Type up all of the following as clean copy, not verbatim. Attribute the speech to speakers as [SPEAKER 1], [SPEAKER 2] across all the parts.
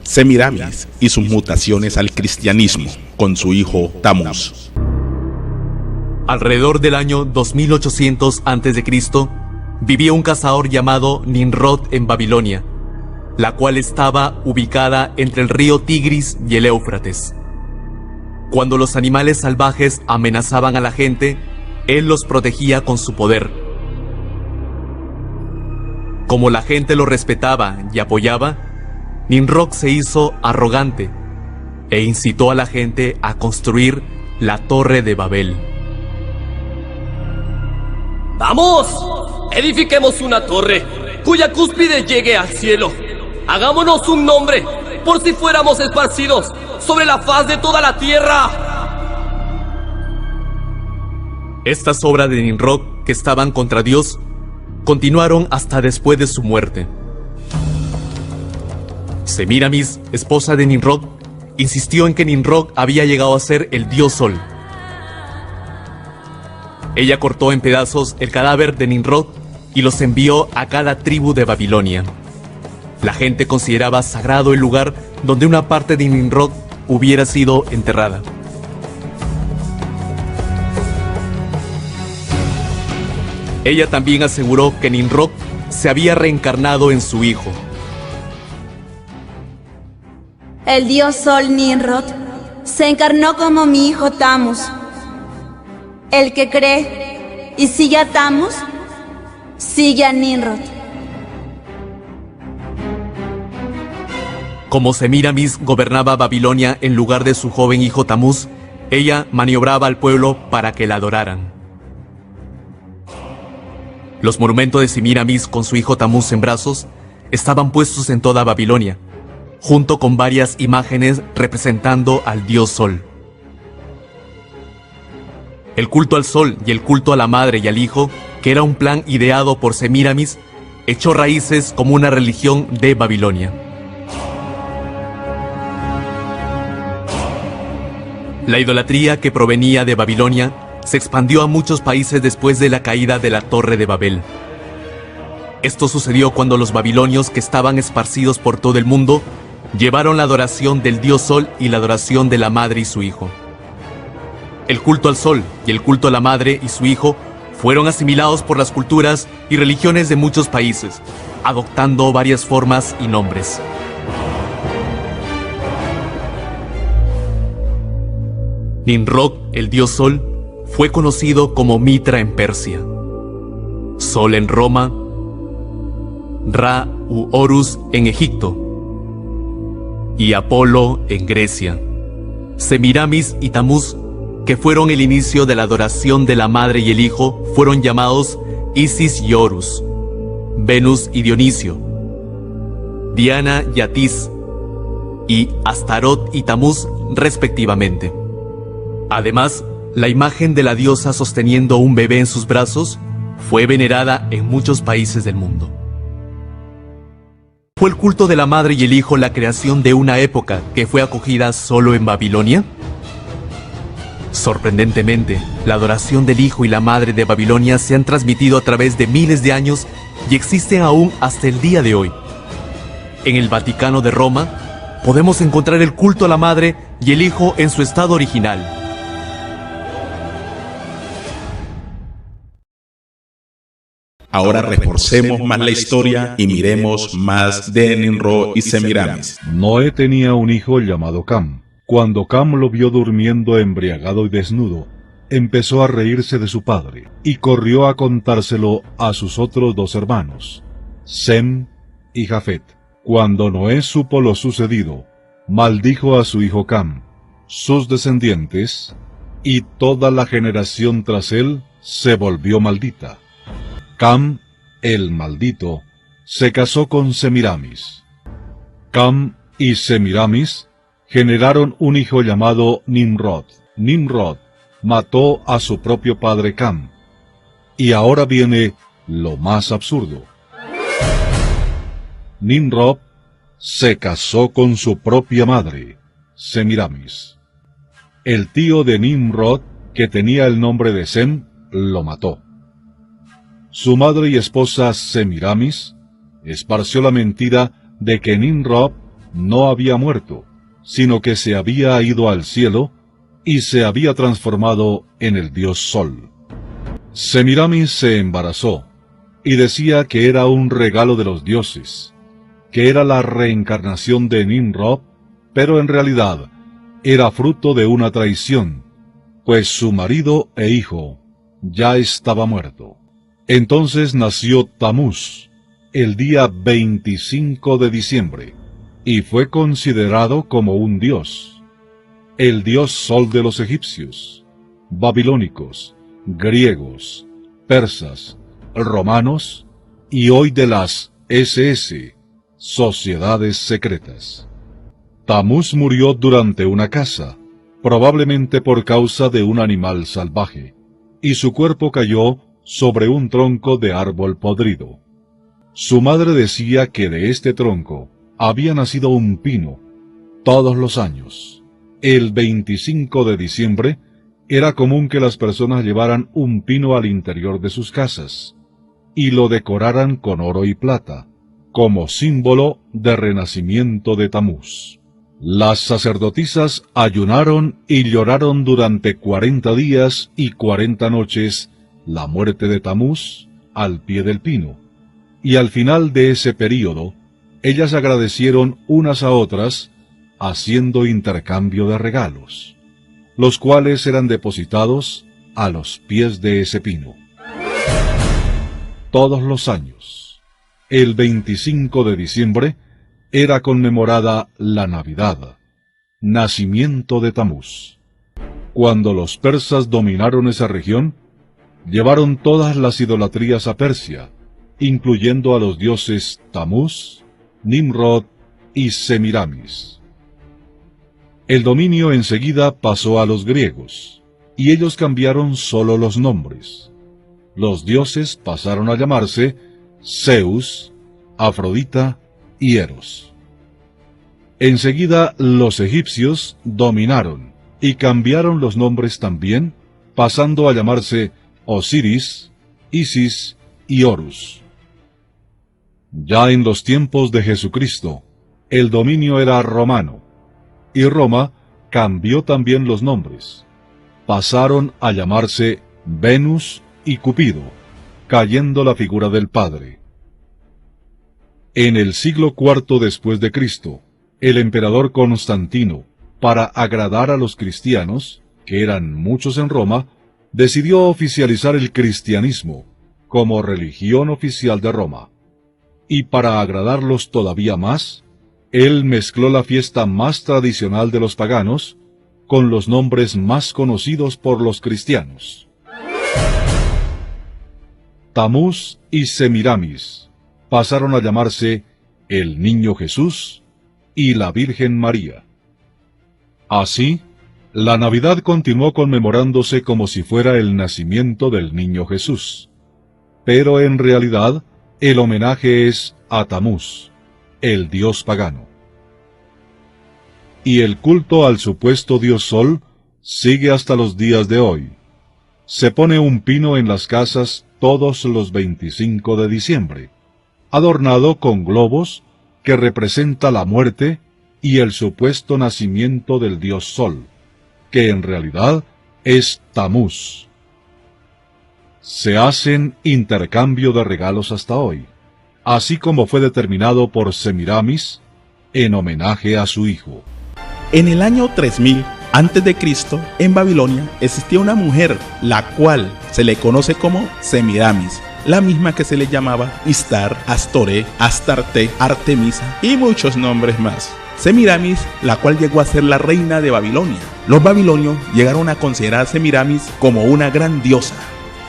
[SPEAKER 1] Semiramis y sus mutaciones al cristianismo con su hijo Tamuz.
[SPEAKER 2] Alrededor del año 2800 a.C., vivía un cazador llamado Nimrod en Babilonia, la cual estaba ubicada entre el río Tigris y el Éufrates. Cuando los animales salvajes amenazaban a la gente, él los protegía con su poder. Como la gente lo respetaba y apoyaba, Nimrod se hizo arrogante e incitó a la gente a construir la Torre de Babel.
[SPEAKER 3] ¡Vamos! Edifiquemos una torre cuya cúspide llegue al cielo. Hagámonos un nombre por si fuéramos esparcidos sobre la faz de toda la tierra.
[SPEAKER 2] Estas obras de Nimrod, que estaban contra Dios, continuaron hasta después de su muerte. Semiramis, esposa de Nimrod, insistió en que Nimrod había llegado a ser el dios Sol. Ella cortó en pedazos el cadáver de Nimrod y los envió a cada tribu de Babilonia. La gente consideraba sagrado el lugar donde una parte de Nimrod hubiera sido enterrada. Ella también aseguró que Nimrod se había reencarnado en su hijo.
[SPEAKER 4] El dios Sol Nimrod se encarnó como mi hijo Tamuz. El que cree y sigue a Tamuz, sigue a Nimrod.
[SPEAKER 2] Como Semiramis gobernaba Babilonia en lugar de su joven hijo Tamuz, ella maniobraba al pueblo para que la adoraran. Los monumentos de Semiramis con su hijo Tamuz en brazos estaban puestos en toda Babilonia, junto con varias imágenes representando al dios Sol. El culto al Sol y el culto a la madre y al hijo, que era un plan ideado por Semiramis, echó raíces como una religión de Babilonia. La idolatría que provenía de Babilonia se expandió a muchos países después de la caída de la Torre de Babel. Esto sucedió cuando los babilonios, que estaban esparcidos por todo el mundo, llevaron la adoración del dios Sol y la adoración de la madre y su hijo. El culto al Sol y el culto a la madre y su hijo fueron asimilados por las culturas y religiones de muchos países, adoptando varias formas y nombres. Nimrod, el dios Sol, fue conocido como Mitra en Persia, Sol en Roma, Ra u Horus en Egipto y Apolo en Grecia. Semiramis y Tamuz, que fueron el inicio de la adoración de la madre y el hijo, fueron llamados Isis y Horus, Venus y Dionisio, Diana y Atis, y Astarot y Tamuz respectivamente. Además, la imagen de la diosa sosteniendo un bebé en sus brazos fue venerada en muchos países del mundo. ¿Fue el culto de la madre y el hijo la creación de una época que fue acogida solo en Babilonia? Sorprendentemente, la adoración del hijo y la madre de Babilonia se han transmitido a través de miles de años y existen aún hasta el día de hoy. En el Vaticano de Roma, podemos encontrar el culto a la madre y el hijo en su estado original.
[SPEAKER 1] Ahora reforcemos más la historia y miremos más de Nimrod y Semiramis.
[SPEAKER 5] Noé tenía un hijo llamado Cam. Cuando Cam lo vio durmiendo embriagado y desnudo, empezó a reírse de su padre, y corrió a contárselo a sus otros dos hermanos, Sem y Jafet. Cuando Noé supo lo sucedido, maldijo a su hijo Cam, sus descendientes, y toda la generación tras él se volvió maldita. Cam, el maldito, se casó con Semiramis. Cam y Semiramis generaron un hijo llamado Nimrod. Nimrod mató a su propio padre Cam. Y ahora viene lo más absurdo. Nimrod se casó con su propia madre, Semiramis. El tío de Nimrod, que tenía el nombre de Sem, lo mató. Su madre y esposa Semiramis esparció la mentira de que Nimrod no había muerto, sino que se había ido al cielo y se había transformado en el dios Sol. Semiramis se embarazó y decía que era un regalo de los dioses, que era la reencarnación de Nimrod, pero en realidad era fruto de una traición, pues su marido e hijo ya estaba muerto. Entonces nació Tamuz, el día 25 de diciembre, y fue considerado como un dios, el dios Sol de los egipcios, babilónicos, griegos, persas, romanos y hoy de las SS, sociedades secretas. Tamuz murió durante una caza, probablemente por causa de un animal salvaje, y su cuerpo cayó sobre un tronco de árbol podrido. Su madre decía que de este tronco había nacido un pino todos los años. El 25 de diciembre era común que las personas llevaran un pino al interior de sus casas y lo decoraran con oro y plata, como símbolo de renacimiento de Tamuz. Las sacerdotisas ayunaron y lloraron durante 40 días y 40 noches la muerte de Tamuz al pie del pino, y al final de ese período, ellas agradecieron unas a otras haciendo intercambio de regalos, los cuales eran depositados a los pies de ese pino. Todos los años, el 25 de diciembre, era conmemorada la Navidad, nacimiento de Tamuz. Cuando los persas dominaron esa región, llevaron todas las idolatrías a Persia, incluyendo a los dioses Tamuz, Nimrod y Semiramis. El dominio enseguida pasó a los griegos, y ellos cambiaron solo los nombres. Los dioses pasaron a llamarse Zeus, Afrodita y Eros. Enseguida los egipcios dominaron y cambiaron los nombres también, pasando a llamarse Osiris, Isis y Horus. Ya en los tiempos de Jesucristo, el dominio era romano, y Roma cambió también los nombres. Pasaron a llamarse Venus y Cupido, cayendo la figura del Padre. En el siglo IV después de Cristo, el emperador Constantino, para agradar a los cristianos, que eran muchos en Roma, decidió oficializar el cristianismo como religión oficial de Roma. Y para agradarlos todavía más, él mezcló la fiesta más tradicional de los paganos con los nombres más conocidos por los cristianos. Tamuz y Semiramis pasaron a llamarse el Niño Jesús y la Virgen María. Así, la Navidad continuó conmemorándose como si fuera el nacimiento del Niño Jesús. Pero en realidad, el homenaje es a Tamuz, el dios pagano. Y el culto al supuesto dios Sol sigue hasta los días de hoy. Se pone un pino en las casas todos los 25 de diciembre, adornado con globos que representa la muerte y el supuesto nacimiento del dios Sol, que en realidad es Tamuz. Se hacen intercambio de regalos hasta hoy, así como fue determinado por Semiramis en homenaje a su hijo.
[SPEAKER 1] En el año 3000 a.C., en Babilonia, existía una mujer, la cual se le conoce como Semiramis, la misma que se le llamaba Istar, Astoré, Astarte, Artemisa y muchos nombres más. Semiramis, la cual llegó a ser la reina de Babilonia. Los babilonios llegaron a considerar a Semiramis como una gran diosa.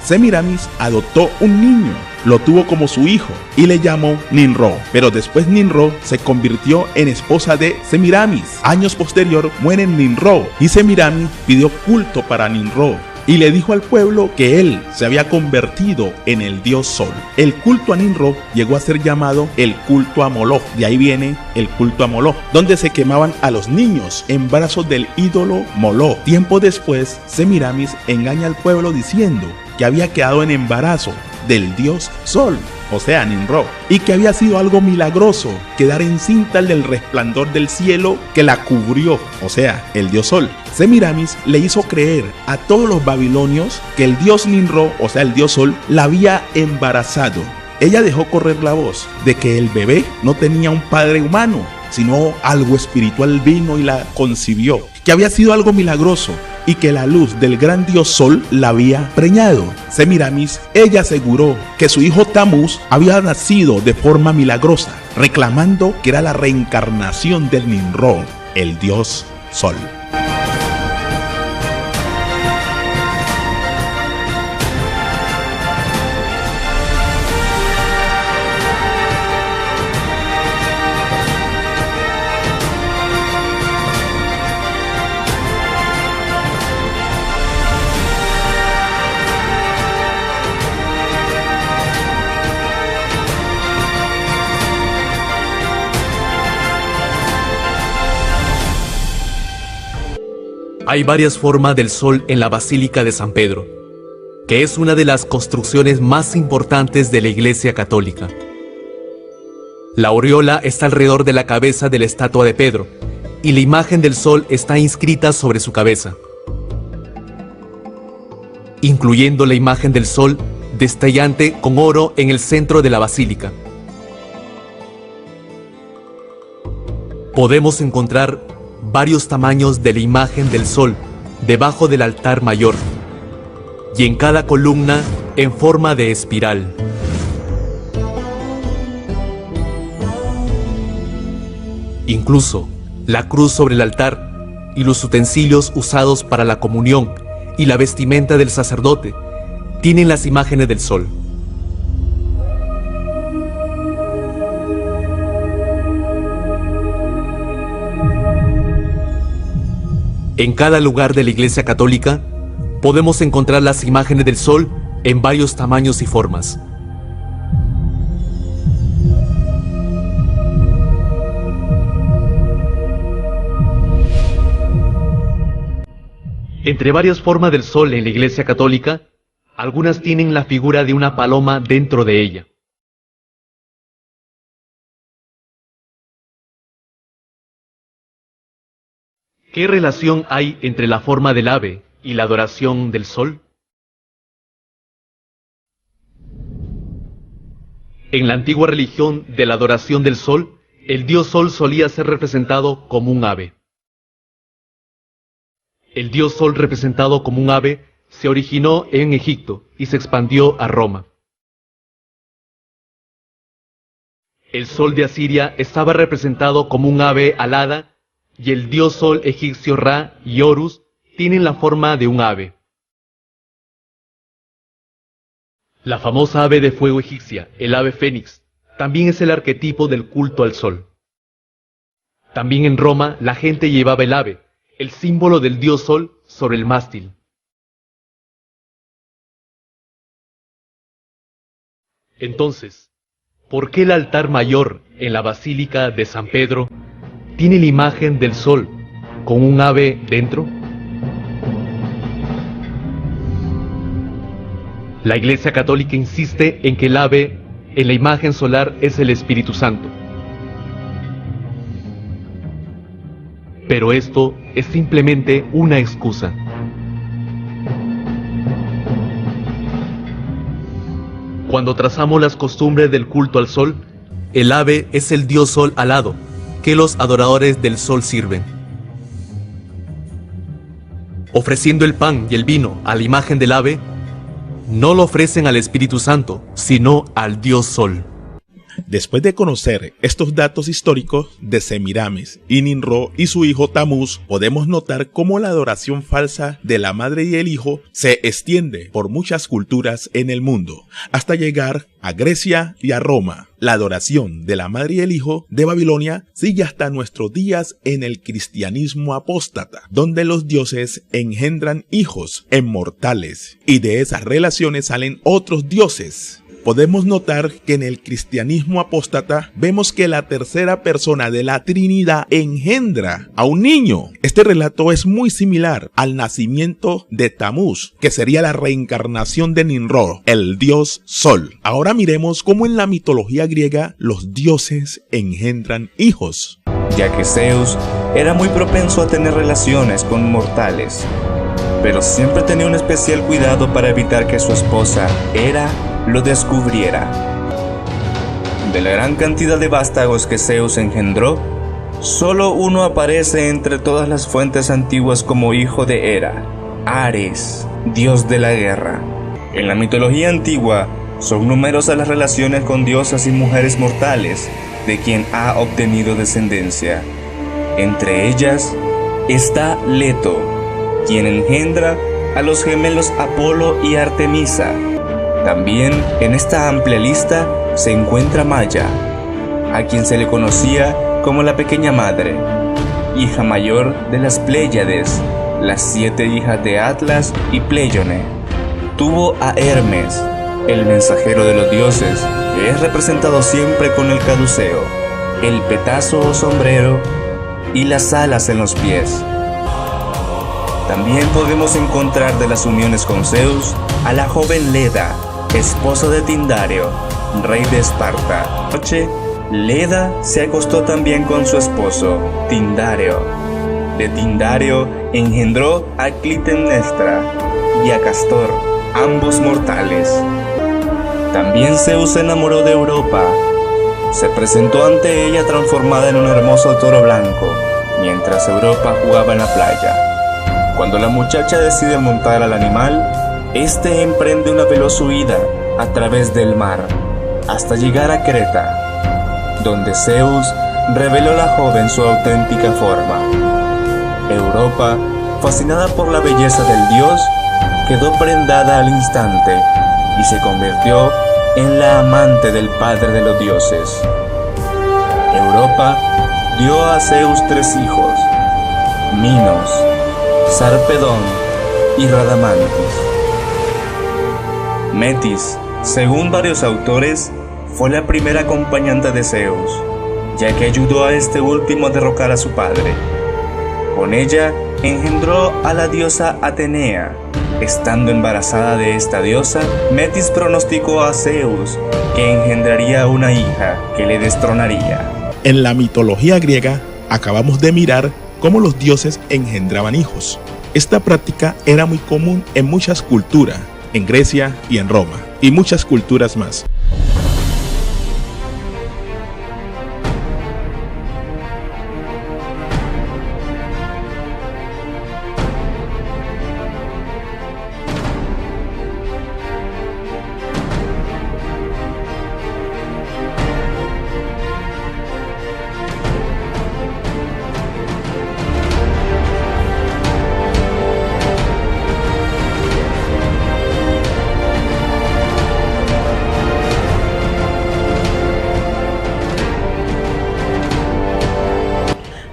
[SPEAKER 1] Semiramis adoptó un niño, lo tuvo como su hijo y le llamó Nimrod, pero después Nimrod se convirtió en esposa de Semiramis. Años posterior muere Nimrod y Semiramis pidió culto para Nimrod y le dijo al pueblo que él se había convertido en el dios Sol. El culto a Nimrod llegó a ser llamado el culto a Moloch, de ahí viene el culto a Moloch, donde se quemaban a los niños en brazos del ídolo Moloch. Tiempo después, Semiramis engaña al pueblo diciendo que había quedado en embarazo del dios Sol, o sea Ninrod, y que había sido algo milagroso quedar encinta del resplandor del cielo que la cubrió, o sea, el dios Sol. Semiramis le hizo creer a todos los babilonios que el dios Ninrod, o sea el dios Sol, la había embarazado. Ella dejó correr la voz de que el bebé no tenía un padre humano, sino algo espiritual vino y la concibió, que había sido algo milagroso y que la luz del gran dios Sol la había preñado. Semiramis, ella aseguró que su hijo Tamuz había nacido de forma milagrosa, reclamando que era la reencarnación del Ninrod, el dios Sol.
[SPEAKER 2] Hay varias formas del sol en la Basílica de San Pedro, que es una de las construcciones más importantes de la Iglesia Católica. La aureola está alrededor de la cabeza de la estatua de Pedro, y la imagen del sol está inscrita sobre su cabeza, incluyendo la imagen del sol destellante con oro en el centro de la basílica. Podemos encontrar varios tamaños de la imagen del sol debajo del altar mayor, y en cada columna en forma de espiral. Incluso la cruz sobre el altar y los utensilios usados para la comunión y la vestimenta del sacerdote tienen las imágenes del sol. En cada lugar de la Iglesia Católica podemos encontrar las imágenes del sol en varios tamaños y formas. Entre varias formas del sol en la Iglesia Católica, algunas tienen la figura de una paloma dentro de ella. ¿Qué relación hay entre la forma del ave y la adoración del sol? En la antigua religión de la adoración del sol, el dios Sol solía ser representado como un ave. El dios Sol representado como un ave se originó en Egipto y se expandió a Roma. El sol de Asiria estaba representado como un ave alada, y el dios Sol egipcio Ra y Horus tienen la forma de un ave. La famosa ave de fuego egipcia, el ave fénix, también es el arquetipo del culto al sol. También en Roma la gente llevaba el ave, el símbolo del dios Sol, sobre el mástil. Entonces, ¿por qué el altar mayor en la Basílica de San Pedro tiene la imagen del sol con un ave dentro? La Iglesia Católica insiste en que el ave en la imagen solar es el Espíritu Santo. Pero esto es simplemente una excusa. Cuando trazamos las costumbres del culto al sol, el ave es el dios Sol alado, que los adoradores del sol sirven. Ofreciendo el pan y el vino a la imagen del ave, no lo ofrecen al Espíritu Santo, sino al dios Sol.
[SPEAKER 1] Después de conocer estos datos históricos de Semiramis y Ninrod y su hijo Tamuz, podemos notar cómo la adoración falsa de la madre y el hijo se extiende por muchas culturas en el mundo, hasta llegar a Grecia y a Roma. La adoración de la madre y el hijo de Babilonia sigue hasta nuestros días en el cristianismo apóstata, donde los dioses engendran hijos inmortales y de esas relaciones salen otros dioses podemos notar que en el cristianismo apóstata vemos que la tercera persona de la Trinidad engendra a un niño. Este relato es muy similar al nacimiento de Tamuz, que sería la reencarnación de Nimrod, el dios Sol. Ahora miremos cómo en la mitología griega los dioses engendran hijos.
[SPEAKER 6] Ya que Zeus era muy propenso a tener relaciones con mortales, pero siempre tenía un especial cuidado para evitar que su esposa, Hera, lo descubriera. De la gran cantidad de vástagos que Zeus engendró, solo uno aparece entre todas las fuentes antiguas como hijo de Hera, Ares, dios de la guerra. En la mitología antigua, son numerosas las relaciones con diosas y mujeres mortales de quien ha obtenido descendencia. Entre ellas está Leto, quien engendra a los gemelos Apolo y Artemisa. También en esta amplia lista se encuentra Maya, a quien se le conocía como la Pequeña Madre, hija mayor de las Pléyades, las 7 hijas de Atlas y Pléyone. Tuvo a Hermes, el mensajero de los dioses, que es representado siempre con el caduceo, el petazo o sombrero y las alas en los pies. También podemos encontrar de las uniones con Zeus a la joven Leda, esposa de Tindario, rey de Esparta. Noche, Leda se acostó también con su esposo, Tindario. De Tindario engendró a Clitemnestra y a Castor, ambos mortales. También Zeus se enamoró de Europa. Se presentó ante ella transformada en un hermoso toro blanco, mientras Europa jugaba en la playa. Cuando la muchacha decide montar al animal, este emprende una veloz huida a través del mar, hasta llegar a Creta, donde Zeus reveló a la joven su auténtica forma. Europa, fascinada por la belleza del dios, quedó prendada al instante y se convirtió en la amante del padre de los dioses. Europa dio a Zeus 3 hijos, Minos, Sarpedón y Radamantis. Metis, según varios autores, fue la primera acompañante de Zeus, ya que ayudó a este último a derrocar a su padre. Con ella engendró a la diosa Atenea. Estando embarazada de esta diosa, Metis pronosticó a Zeus que engendraría una hija que le destronaría.
[SPEAKER 1] En la mitología griega acabamos de mirar cómo los dioses engendraban hijos. Esta práctica era muy común en muchas culturas, en Grecia y en Roma, y muchas culturas más.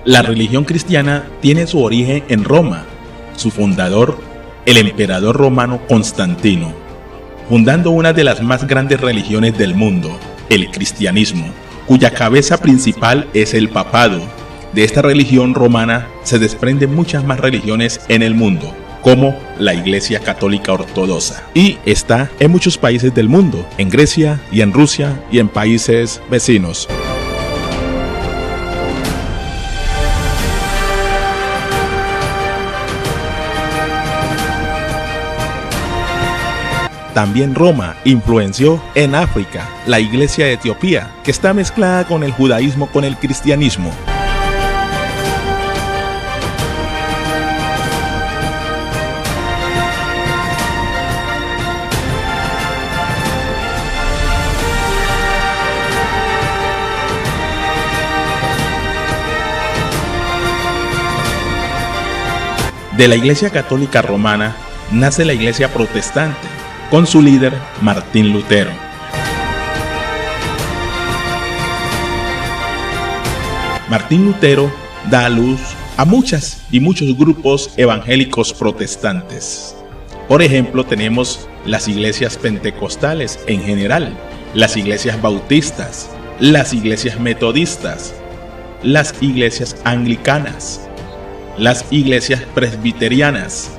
[SPEAKER 1] La religión cristiana tiene su origen en Roma. Su fundador, el emperador romano Constantino, fundando una de las más grandes religiones del mundo, el cristianismo, cuya cabeza principal es el papado. De esta religión romana se desprenden muchas más religiones en el mundo, como la Iglesia Católica Ortodoxa, y está en muchos países del mundo, en Grecia y en Rusia y en países vecinos. También Roma influenció en África la iglesia de Etiopía, que está mezclada con el judaísmo con el cristianismo. De la Iglesia Católica Romana nace la Iglesia Protestante, con su líder Martín Lutero. Martín Lutero da a luz a muchos grupos evangélicos protestantes. Por ejemplo, tenemos las iglesias pentecostales en general, las iglesias bautistas, las iglesias metodistas, las iglesias anglicanas, las iglesias presbiterianas,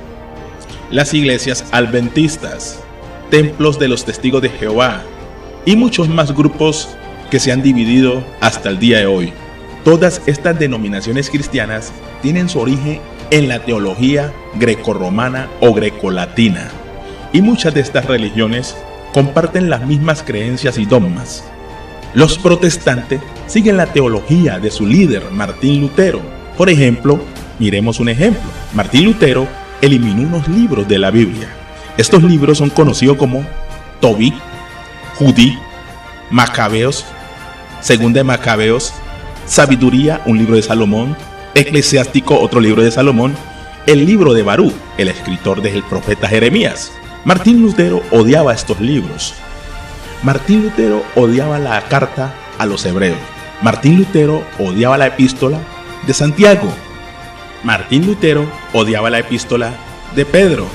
[SPEAKER 1] las iglesias adventistas, templos de los testigos de Jehová y muchos más grupos que se han dividido hasta el día de hoy. Todas estas denominaciones cristianas tienen su origen en la teología grecorromana o grecolatina, y muchas de estas religiones comparten las mismas creencias y dogmas. Los protestantes siguen la teología de su líder Martín Lutero. Por ejemplo, miremos un ejemplo. Martín Lutero eliminó unos libros de la Biblia. Estos libros son conocidos como Tobit, Judí, Macabeos, Segunda de Macabeos, Sabiduría, un libro de Salomón, Eclesiástico, otro libro de Salomón, el libro de Barú, el escritor del profeta Jeremías. Martín Lutero odiaba estos libros. Martín Lutero odiaba la carta a los hebreos. Martín Lutero odiaba la epístola de Santiago. Martín Lutero odiaba la epístola de Pedro.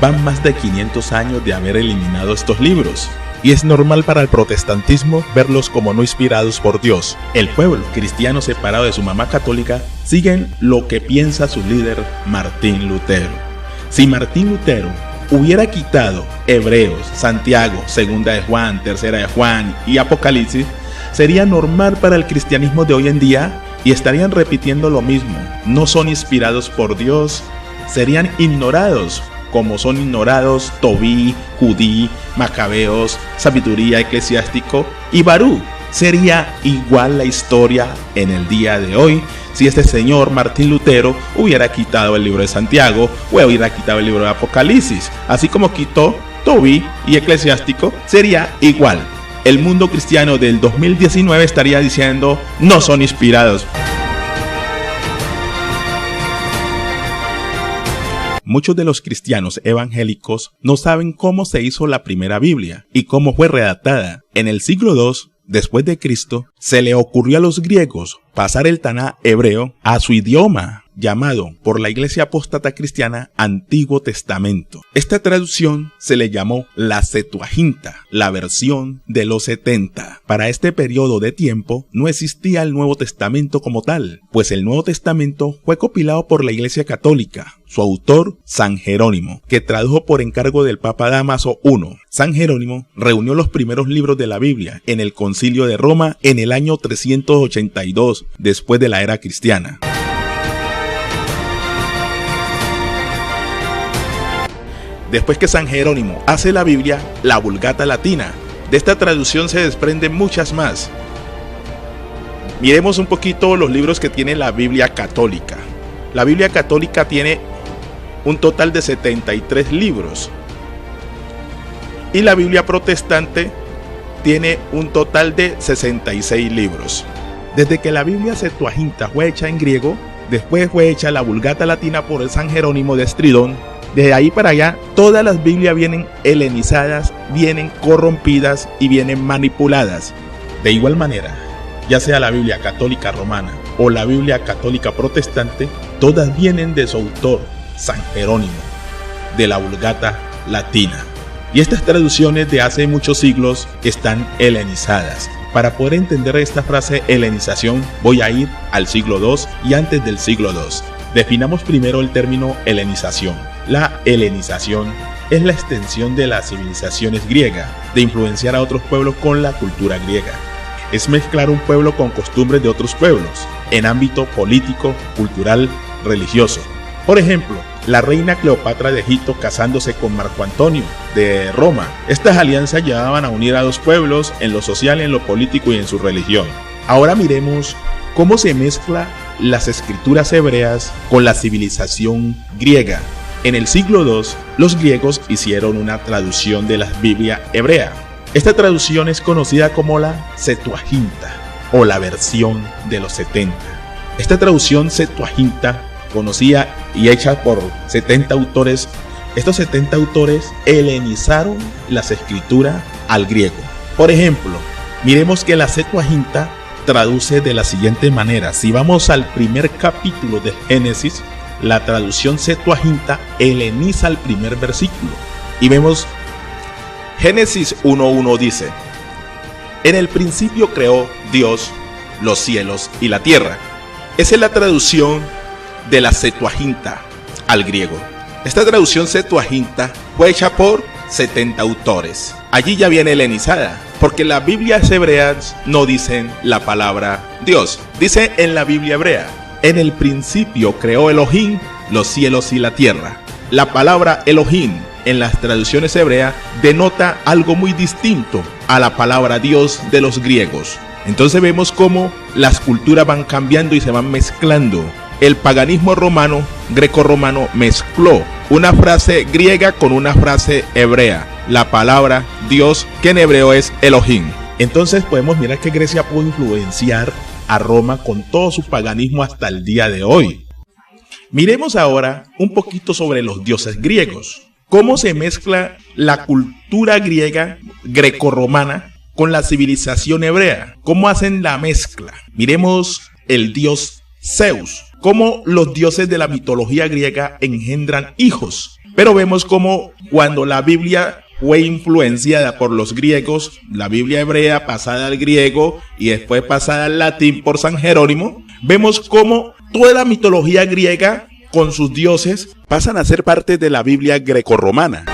[SPEAKER 1] Van más de 500 años de haber eliminado estos libros, y es normal para el protestantismo verlos como no inspirados por Dios. El pueblo cristiano separado de su mamá católica siguen lo que piensa su líder Martín Lutero. Si Martín Lutero hubiera quitado Hebreos, Santiago, Segunda de Juan, Tercera de Juan y Apocalipsis, sería normal para el cristianismo de hoy en día y estarían repitiendo lo mismo. No son inspirados por Dios, serían ignorados como son ignorados Tobí, Judí, Macabeos, Sabiduría, Eclesiástico y Barú. Sería igual la historia en el día de hoy si este señor Martín Lutero hubiera quitado el libro de Santiago o hubiera quitado el libro de Apocalipsis. Así como quitó Tobí y Eclesiástico, sería igual. El mundo cristiano del 2019 estaría diciendo: no son inspirados. Muchos de los cristianos evangélicos no saben cómo se hizo la primera Biblia y cómo fue redactada. En el siglo II después de Cristo, se le ocurrió a los griegos pasar el Taná hebreo a su idioma, llamado por la Iglesia Apóstata Cristiana Antiguo Testamento. Esta traducción se le llamó la Septuaginta, la versión de los 70. Para este periodo de tiempo no existía el Nuevo Testamento como tal, pues el Nuevo Testamento fue compilado por la Iglesia Católica. Su autor, San Jerónimo, que tradujo por encargo del Papa Dámaso I. San Jerónimo reunió los primeros libros de la Biblia en el Concilio de Roma en el año 382 después de la era cristiana. Después que San Jerónimo hace la Biblia, la Vulgata Latina. De esta traducción se desprenden muchas más. Miremos un poquito los libros que tiene la Biblia Católica. La Biblia Católica tiene un total de 73 libros. Y la Biblia Protestante tiene un total de 66 libros. Desde que la Biblia Septuaginta fue hecha en griego, después fue hecha la Vulgata Latina por el San Jerónimo de Estridón. Desde ahí para allá, todas las Biblias vienen helenizadas, vienen corrompidas y vienen manipuladas. De igual manera, ya sea la Biblia Católica Romana o la Biblia Católica Protestante, todas vienen de su autor, San Jerónimo, de la Vulgata Latina. Y estas traducciones de hace muchos siglos están helenizadas. Para poder entender esta frase helenización, voy a ir al siglo II y antes del siglo II. Definamos primero el término helenización. La helenización es la extensión de las civilizaciones griegas, de influenciar a otros pueblos con la cultura griega. Es mezclar un pueblo con costumbres de otros pueblos, en ámbito político, cultural, religioso. Por ejemplo, la reina Cleopatra de Egipto casándose con Marco Antonio de Roma. Estas alianzas llevaban a unir a dos pueblos en lo social, en lo político y en su religión. Ahora miremos cómo se mezcla las escrituras hebreas con la civilización griega. En el siglo II, los griegos hicieron una traducción de la Biblia hebrea. Esta traducción es conocida como la Septuaginta o la versión de los 70. Esta traducción Septuaginta, conocida y hecha por 70 autores, estos 70 autores helenizaron las escrituras al griego. Por ejemplo, miremos que la Septuaginta traduce de la siguiente manera. Si vamos al primer capítulo de Génesis, la traducción Septuaginta heleniza el primer versículo Y vemos Génesis 1:1 dice: en el principio creó Dios los cielos y la tierra. Esa es la traducción de la Septuaginta al griego. Esta traducción Septuaginta fue hecha por 70 autores. Allí ya viene helenizada, porque las Biblias hebreas no dicen la palabra Dios. Dice en la Biblia hebrea: en el principio creó Elohim los cielos y la tierra. La palabra Elohim en las traducciones hebreas denota algo muy distinto a la palabra Dios de los griegos. Entonces vemos cómo las culturas van cambiando y se van mezclando. El paganismo romano, greco-romano, mezcló una frase griega con una frase hebrea, la palabra Dios, que en hebreo es Elohim. Entonces podemos mirar que Grecia pudo influenciar a Roma con todo su paganismo hasta el día de hoy. Miremos ahora un poquito sobre los dioses griegos. Cómo se mezcla la cultura griega grecorromana con la civilización hebrea. Cómo hacen la mezcla. Miremos el dios Zeus. Cómo los dioses de la mitología griega engendran hijos. Pero vemos cómo cuando la Biblia fue influenciada por los griegos, la Biblia hebrea pasada al griego y después pasada al latín por San Jerónimo, vemos cómo toda la mitología griega con sus dioses pasan a ser parte de la Biblia grecorromana.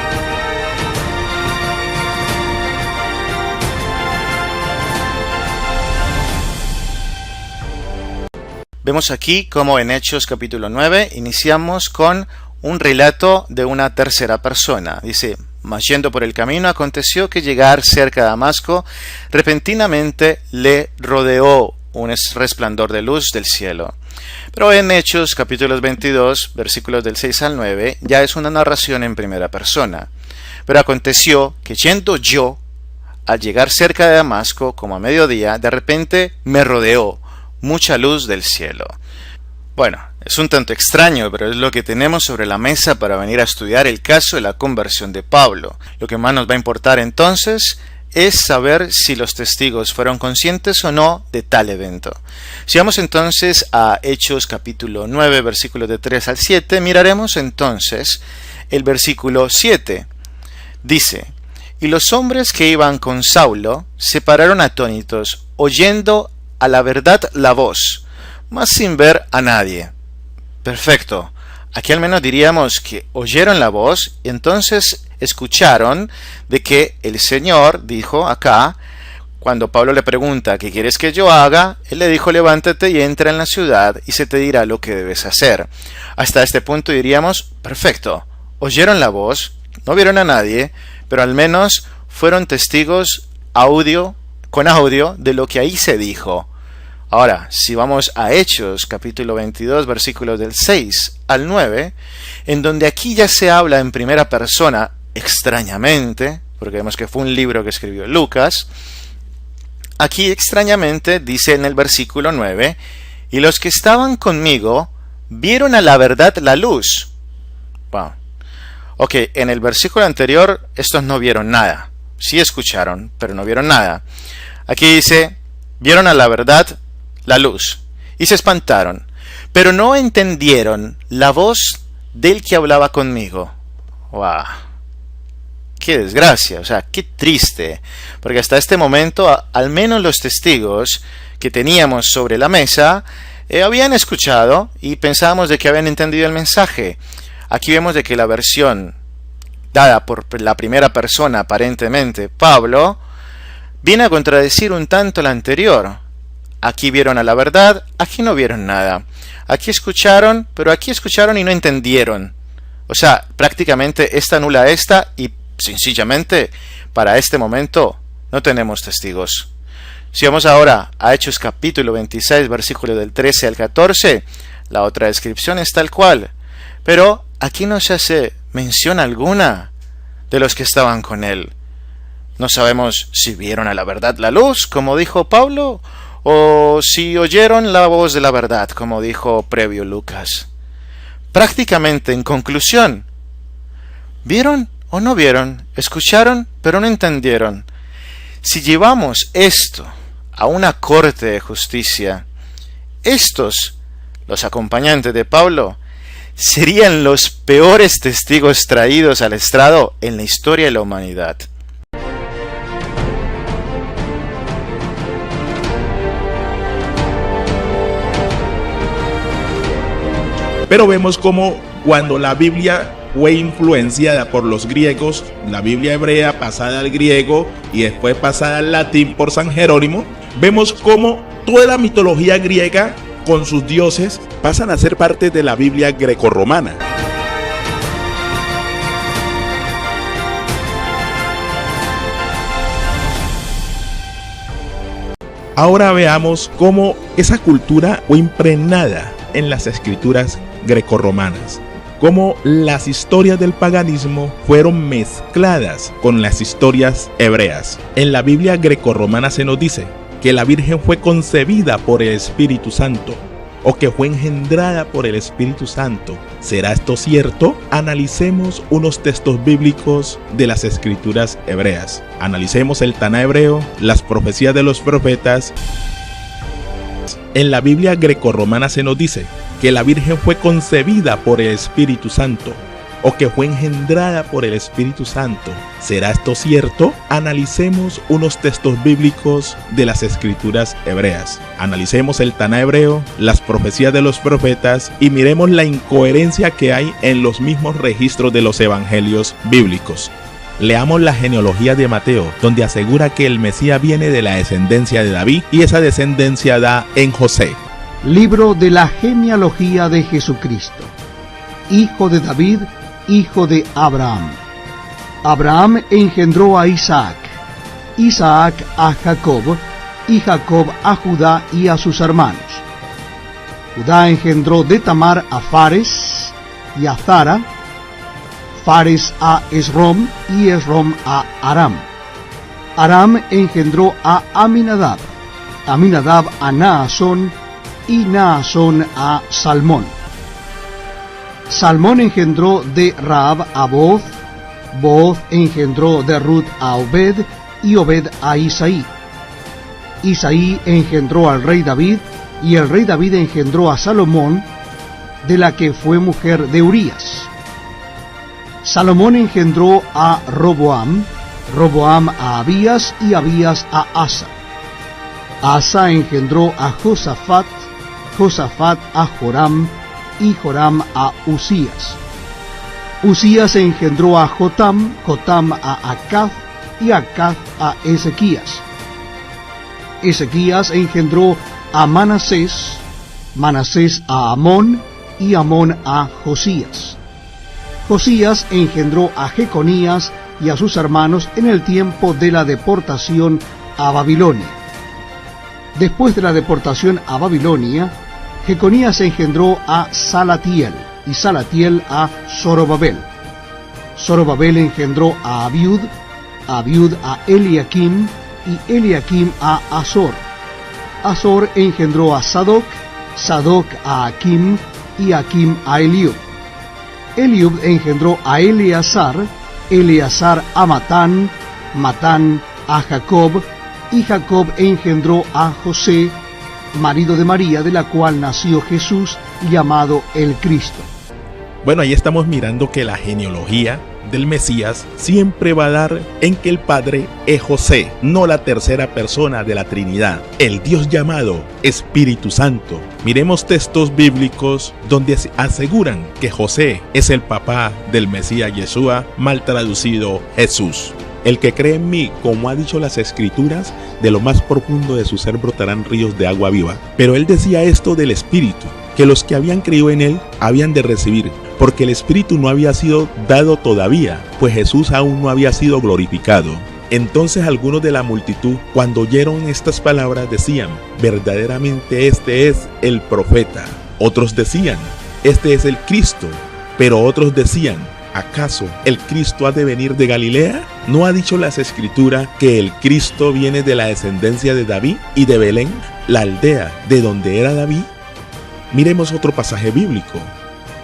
[SPEAKER 7] Vemos aquí como en Hechos capítulo 9 iniciamos con un relato de una tercera persona. Dice: mas yendo por el camino aconteció que llegar cerca de Damasco, repentinamente le rodeó un resplandor de luz del cielo. Pero en Hechos capítulos 22, versículos del 6 al 9, ya es una narración en primera persona. Pero aconteció que yendo yo, al llegar cerca de Damasco, como a mediodía, de repente me rodeó mucha luz del cielo. Bueno, es un tanto extraño, pero es lo que tenemos sobre la mesa para venir a estudiar el caso de la conversión de Pablo. Lo que más nos va a importar entonces es saber si los testigos fueron conscientes o no de tal evento. Si vamos entonces a Hechos capítulo 9, versículos de 3 al 7, miraremos entonces el versículo 7. Dice: y los hombres que iban con Saulo se pararon atónitos, oyendo a la verdad la voz, mas sin ver a nadie. Perfecto. Aquí al menos diríamos que oyeron la voz y entonces escucharon de que el Señor dijo acá, cuando Pablo le pregunta ¿qué quieres que yo haga?, él le dijo: levántate y entra en la ciudad y se te dirá lo que debes hacer. Hasta este punto diríamos, perfecto, oyeron la voz, no vieron a nadie, pero al menos fueron testigos con audio de lo que ahí se dijo. Ahora, si vamos a Hechos, capítulo 22, versículos del 6 al 9, en donde aquí ya se habla en primera persona, extrañamente, porque vemos que fue un libro que escribió Lucas, aquí extrañamente dice en el versículo 9, y los que estaban conmigo vieron a la verdad la luz. Wow. Ok, en el versículo anterior estos no vieron nada, sí escucharon, pero no vieron nada. Aquí dice, vieron a la verdad la luz, y se espantaron, pero no entendieron la voz del que hablaba conmigo. ¡Wow! ¡Qué desgracia! O sea, qué triste, porque hasta este momento, al menos los testigos que teníamos sobre la mesa, habían escuchado y pensábamos de que habían entendido el mensaje. Aquí vemos de que la versión dada por la primera persona, aparentemente Pablo, viene a contradecir un tanto la anterior. Aquí vieron a la verdad, aquí no vieron nada. Aquí escucharon, pero aquí escucharon y no entendieron. O sea, prácticamente esta anula esta y sencillamente para este momento no tenemos testigos. Si vamos ahora a Hechos capítulo 26, versículo del 13 al 14, la otra descripción es tal cual. Pero aquí no se hace mención alguna de los que estaban con él. No sabemos si vieron a la verdad la luz, como dijo Pablo, o si oyeron la voz de la verdad, como dijo previo Lucas. Prácticamente, en conclusión, ¿vieron o no vieron? Escucharon, pero no entendieron. Si llevamos esto a una corte de justicia, estos, los acompañantes de Pablo, serían los peores testigos traídos al estrado en la historia de la humanidad.
[SPEAKER 1] Pero vemos como cuando la Biblia fue influenciada por los griegos, la Biblia hebrea pasada al griego y después pasada al latín por San Jerónimo, vemos como toda la mitología griega con sus dioses pasan a ser parte de la Biblia grecorromana. Ahora veamos cómo esa cultura fue impregnada en las escrituras grecorromanas, cómo las historias del paganismo fueron mezcladas con las historias hebreas. En la Biblia grecorromana se nos dice que la Virgen fue concebida por el Espíritu Santo o que fue engendrada por el Espíritu Santo. ¿Será esto cierto? Analicemos unos textos bíblicos de las escrituras hebreas. Analicemos el Taná hebreo, las profecías de los profetas. En la Biblia grecorromana se nos dice que la Virgen fue concebida por el Espíritu Santo o que fue engendrada por el Espíritu Santo. ¿Será esto cierto? Analicemos unos textos bíblicos de las escrituras hebreas. Analicemos el Taná hebreo, las profecías de los profetas y miremos la incoherencia que hay en los mismos registros de los evangelios bíblicos. Leamos la genealogía de Mateo, donde asegura que el Mesías viene de la descendencia de David y esa descendencia da en José.
[SPEAKER 8] Libro de la genealogía de Jesucristo, hijo de David, hijo de Abraham. Abraham engendró a Isaac, Isaac a Jacob, y Jacob a Judá y a sus hermanos. Judá engendró de Tamar a Fares y a Zara, Fares a Esrom y Esrom a Aram. Aram engendró a Aminadab, Aminadab a Naasón y Naasón a Salmón. Salmón engendró de Rahab a Booz, Booz engendró de Ruth a Obed y Obed a Isaí. Isaí engendró al rey David y el rey David engendró a Salomón, de la que fue mujer de Urías. Salomón engendró a Roboam, Roboam a Abías y Abías a Asa. Asa engendró a Josafat, Josafat a Joram y Joram a Usías. Usías engendró a Jotam, Jotam a Acaz y Acaz a Ezequías. Ezequías engendró a Manasés, Manasés a Amón y Amón a Josías. Josías engendró a Jeconías y a sus hermanos en el tiempo de la deportación a Babilonia. Después de la deportación a Babilonia, Jeconías engendró a Salatiel y Salatiel a Zorobabel. Zorobabel engendró a Abiud, Abiud a Eliakim y Eliakim a Azor. Azor engendró a Sadoc, Sadoc a Akim y Akim a Eliud. Eliud engendró a Eleazar, Eleazar a Matán, Matán a Jacob y Jacob engendró a José, marido de María, de la cual nació Jesús, llamado el Cristo.
[SPEAKER 1] Bueno, ahí estamos mirando que la genealogía del Mesías siempre va a dar en que el Padre es José, no la tercera persona de la Trinidad, el Dios llamado Espíritu Santo. Miremos textos bíblicos donde aseguran que José es el papá del Mesías Yeshua, mal traducido Jesús. El que cree en mí, como ha dicho las Escrituras, de lo más profundo de su ser brotarán ríos de agua viva. Pero él decía esto del Espíritu, que los que habían creído en él habían de recibir, porque el Espíritu no había sido dado todavía, pues Jesús aún no había sido glorificado. Entonces algunos de la multitud, cuando oyeron estas palabras, decían: verdaderamente este es el profeta. Otros decían: este es el Cristo. Pero otros decían: ¿acaso el Cristo ha de venir de Galilea? ¿No ha dicho las Escrituras que el Cristo viene de la descendencia de David y de Belén, la aldea de donde era David? Miremos otro pasaje bíblico,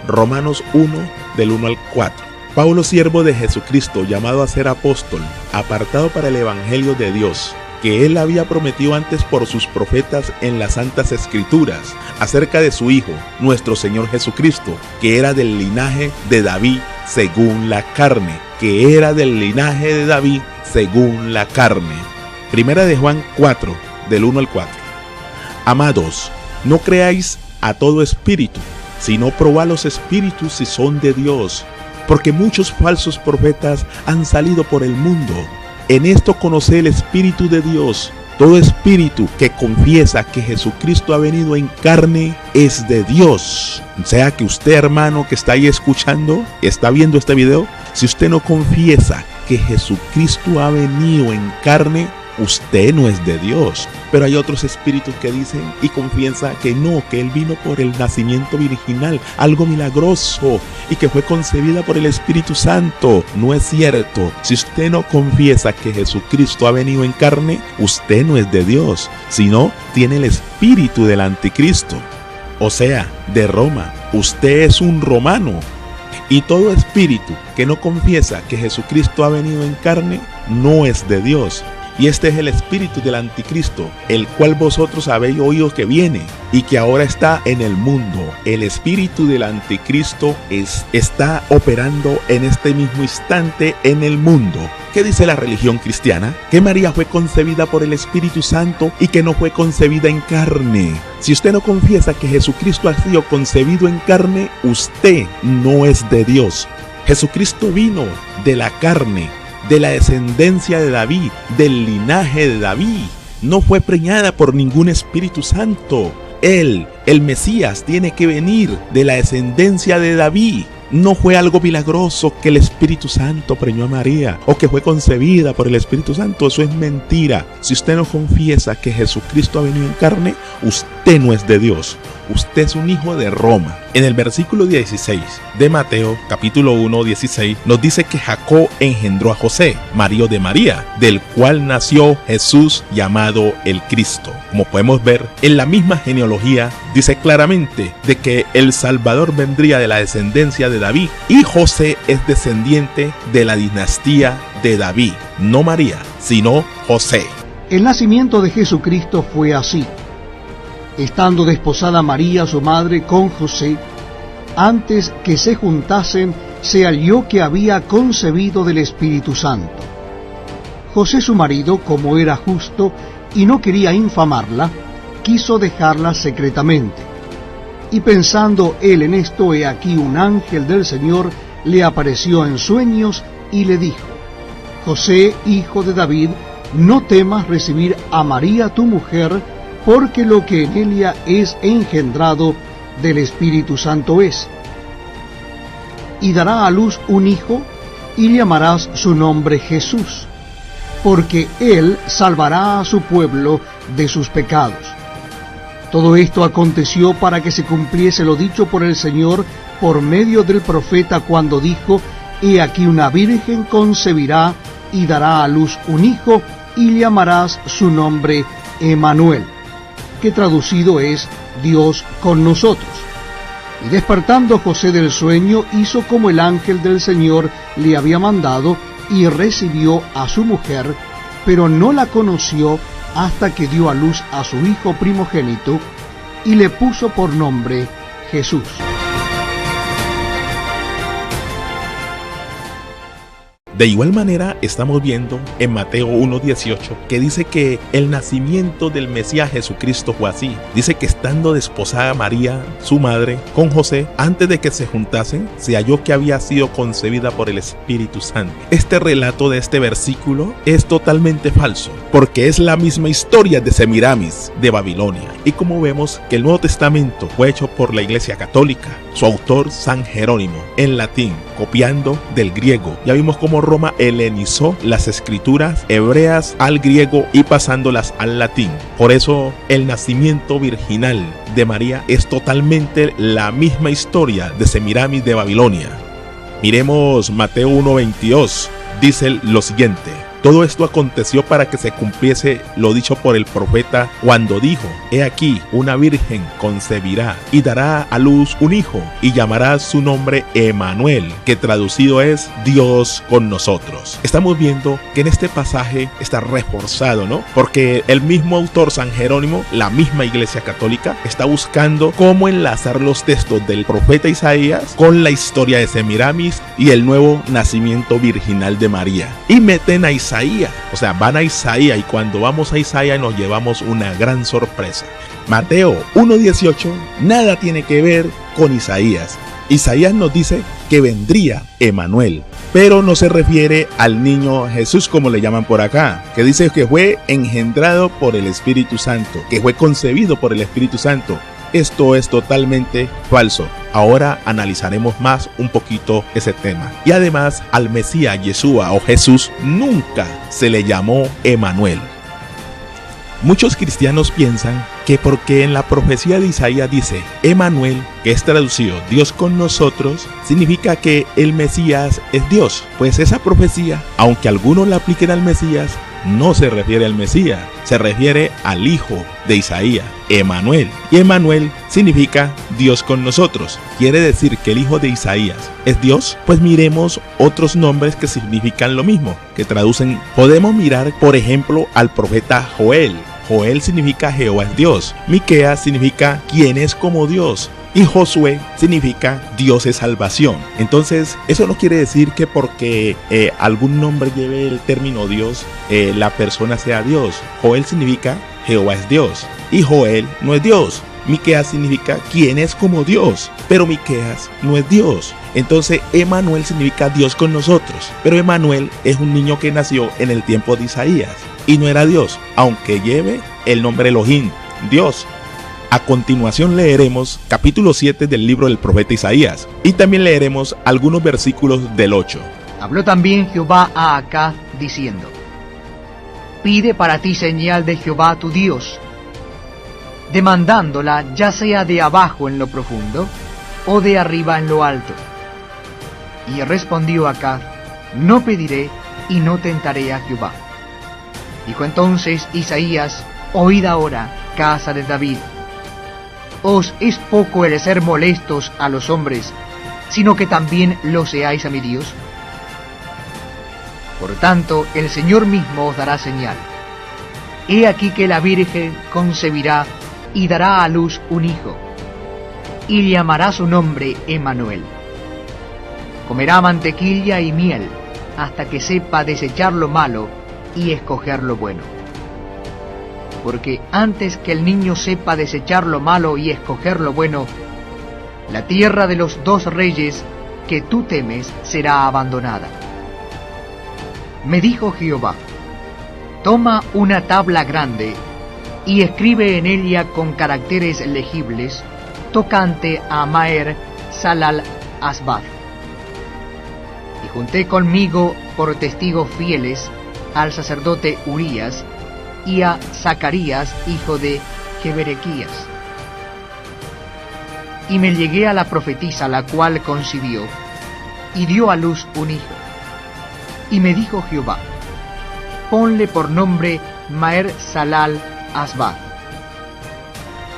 [SPEAKER 1] Romanos 1, del 1 al 4. Pablo, siervo de Jesucristo, llamado a ser apóstol, apartado para el Evangelio de Dios, que que él había prometido antes por sus profetas en las Santas Escrituras acerca de su Hijo, nuestro Señor Jesucristo, que era del linaje de David según la carne, que era del linaje de David según la carne. Primera de Juan 4, del 1 al 4. Amados, no creáis a todo espíritu, sino probad los espíritus si son de Dios, porque muchos falsos profetas han salido por el mundo. En esto conoced el Espíritu de Dios. Todo espíritu que confiesa que Jesucristo ha venido en carne es de Dios. O sea que usted, hermano, que está ahí escuchando, está viendo este video, si usted no confiesa que Jesucristo ha venido en carne, usted no es de Dios. Pero hay otros espíritus que dicen y confiesan que no, que Él vino por el nacimiento virginal, algo milagroso, y que fue concebida por el Espíritu Santo. No es cierto. Si usted no confiesa que Jesucristo ha venido en carne, usted no es de Dios, sino tiene el espíritu del anticristo, o sea, de Roma. Usted es un romano. Y todo espíritu que no confiesa que Jesucristo ha venido en carne, no es de Dios. Y este es el espíritu del anticristo, el cual vosotros habéis oído que viene y que ahora está en el mundo. El espíritu del anticristo está operando en este mismo instante en el mundo. ¿Qué dice la religión cristiana? Que María fue concebida por el Espíritu Santo y que no fue concebida en carne. Si usted no confiesa que Jesucristo ha sido concebido en carne, usted no es de Dios. Jesucristo vino de la carne, de la descendencia de David, del linaje de David. No fue preñada por ningún Espíritu Santo. Él, el Mesías, tiene que venir de la descendencia de David. No fue algo milagroso que el Espíritu Santo preñó a María o que fue concebida por el Espíritu Santo. Eso es mentira. Si usted no confiesa que Jesucristo ha venido en carne, usted no es de Dios. Usted es un hijo de Roma. En el versículo 16 de Mateo, capítulo 1, 16, nos dice que Jacob engendró a José, marido de María, del cual nació Jesús llamado el Cristo. Como podemos ver, en la misma genealogía dice claramente de que el Salvador vendría de la descendencia de David y José es descendiente de la dinastía de David. No María, sino José.
[SPEAKER 8] El nacimiento de Jesucristo fue así. Estando desposada María, su madre, con José, antes que se juntasen, se halló que había concebido del Espíritu Santo. José, su marido, como era justo y no quería infamarla, quiso dejarla secretamente. Y pensando él en esto, he aquí un ángel del Señor le apareció en sueños y le dijo: José, hijo de David, no temas recibir a María tu mujer, porque lo que en ella es engendrado del Espíritu Santo es. Y dará a luz un hijo, y llamarás su nombre Jesús, porque él salvará a su pueblo de sus pecados. Todo esto aconteció para que se cumpliese lo dicho por el Señor por medio del profeta cuando dijo: He aquí una virgen concebirá y dará a luz un hijo, y llamarás su nombre Emmanuel, que traducido es Dios con nosotros. Y despertando José del sueño, hizo como el ángel del Señor le había mandado, y recibió a su mujer, pero no la conoció hasta que dio a luz a su hijo primogénito, y le puso por nombre Jesús.
[SPEAKER 1] De igual manera estamos viendo en Mateo 1:18 que dice que el nacimiento del Mesías Jesucristo fue así. Dice que estando desposada María, su madre, con José, antes de que se juntasen, se halló que había sido concebida por el Espíritu Santo. Este relato de este versículo es totalmente falso, porque es la misma historia de Semiramis de Babilonia. Y como vemos que el Nuevo Testamento fue hecho por la Iglesia Católica, su autor San Jerónimo, en latín, copiando del griego. Ya vimos cómo Roma helenizó las escrituras hebreas al griego y pasándolas al latín. Por eso el nacimiento virginal de María es totalmente la misma historia de Semiramis de Babilonia. Miremos Mateo 1:22. Dice lo siguiente: Todo esto aconteció para que se cumpliese lo dicho por el profeta cuando dijo: He aquí, una virgen concebirá y dará a luz un hijo y llamará su nombre Emanuel, que traducido es Dios con nosotros. Estamos viendo que en este pasaje está reforzado, ¿no? Porque el mismo autor San Jerónimo, la misma Iglesia Católica, está buscando cómo enlazar los textos del profeta Isaías con la historia de Semiramis y el nuevo nacimiento virginal de María. Y meten a Isaías, o sea, van a Isaías, y cuando vamos a Isaías nos llevamos una gran sorpresa. Mateo 1:18 nada tiene que ver con Isaías. Isaías nos dice que vendría Emanuel, pero no se refiere al niño Jesús como le llaman por acá, que dice que fue engendrado por el Espíritu Santo, que fue concebido por el Espíritu Santo. Esto es totalmente falso. Ahora analizaremos más un poquito ese tema. Y además al Mesías, Yeshua o Jesús, nunca se le llamó Emanuel. Muchos cristianos piensan que porque en la profecía de Isaías dice Emanuel, que es traducido Dios con nosotros, significa que el Mesías es Dios. Pues esa profecía, aunque algunos la apliquen al Mesías, no se refiere al Mesías, se refiere al hijo de Isaías, Emanuel. Y Emanuel significa Dios con nosotros. ¿Quiere decir que el hijo de Isaías es Dios? Pues miremos otros nombres que significan lo mismo, que traducen. Podemos mirar, por ejemplo, al profeta Joel. Joel significa Jehová es Dios. Miqueas significa quien es como Dios. Y Josué significa Dios es salvación. Entonces, eso no quiere decir que porque algún nombre lleve el término Dios, la persona sea Dios. Joel significa Jehová es Dios. Y Joel no es Dios. Miqueas significa quien es como Dios. Pero Miqueas no es Dios. Entonces, Emanuel significa Dios con nosotros. Pero Emanuel es un niño que nació en el tiempo de Isaías. Y no era Dios, aunque lleve el nombre Elohim, Dios. A continuación leeremos capítulo 7 del libro del profeta Isaías y también leeremos algunos versículos del 8.
[SPEAKER 9] Habló también Jehová a Acaz diciendo: Pide para ti señal de Jehová tu Dios, demandándola ya sea de abajo en lo profundo o de arriba en lo alto. Y respondió Acaz: No pediré y no tentaré a Jehová. Dijo entonces Isaías: Oíd ahora, casa de David. ¿Os es poco el ser molestos a los hombres, sino que también lo seáis a mi Dios? Por tanto, el Señor mismo os dará señal. He aquí que la Virgen concebirá y dará a luz un hijo, y llamará su nombre Emanuel. Comerá mantequilla y miel, hasta que sepa desechar lo malo y escoger lo bueno. Porque antes que el niño sepa desechar lo malo y escoger lo bueno, la tierra de los dos reyes que tú temes será abandonada. Me dijo Jehová: Toma una tabla grande y escribe en ella con caracteres legibles tocante a Maher Salal Asbad. Y junté conmigo por testigos fieles al sacerdote Urías y a Zacarías, hijo de Jeberequías. Y me llegué a la profetisa, la cual concibió, y dio a luz un hijo. Y me dijo Jehová: Ponle por nombre Maher Salal Asbad,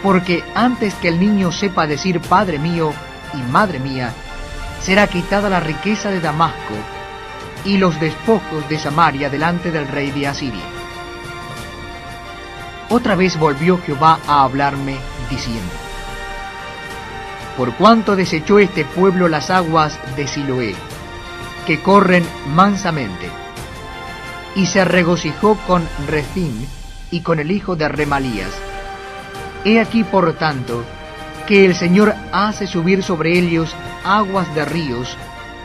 [SPEAKER 9] porque antes que el niño sepa decir Padre mío y Madre mía, será quitada la riqueza de Damasco y los despojos de Samaria delante del rey de Asiria. Otra vez volvió Jehová a hablarme, diciendo: Por cuanto desechó este pueblo las aguas de Siloé, que corren mansamente, y se regocijó con Rezín y con el hijo de Remalías, he aquí por tanto que el Señor hace subir sobre ellos aguas de ríos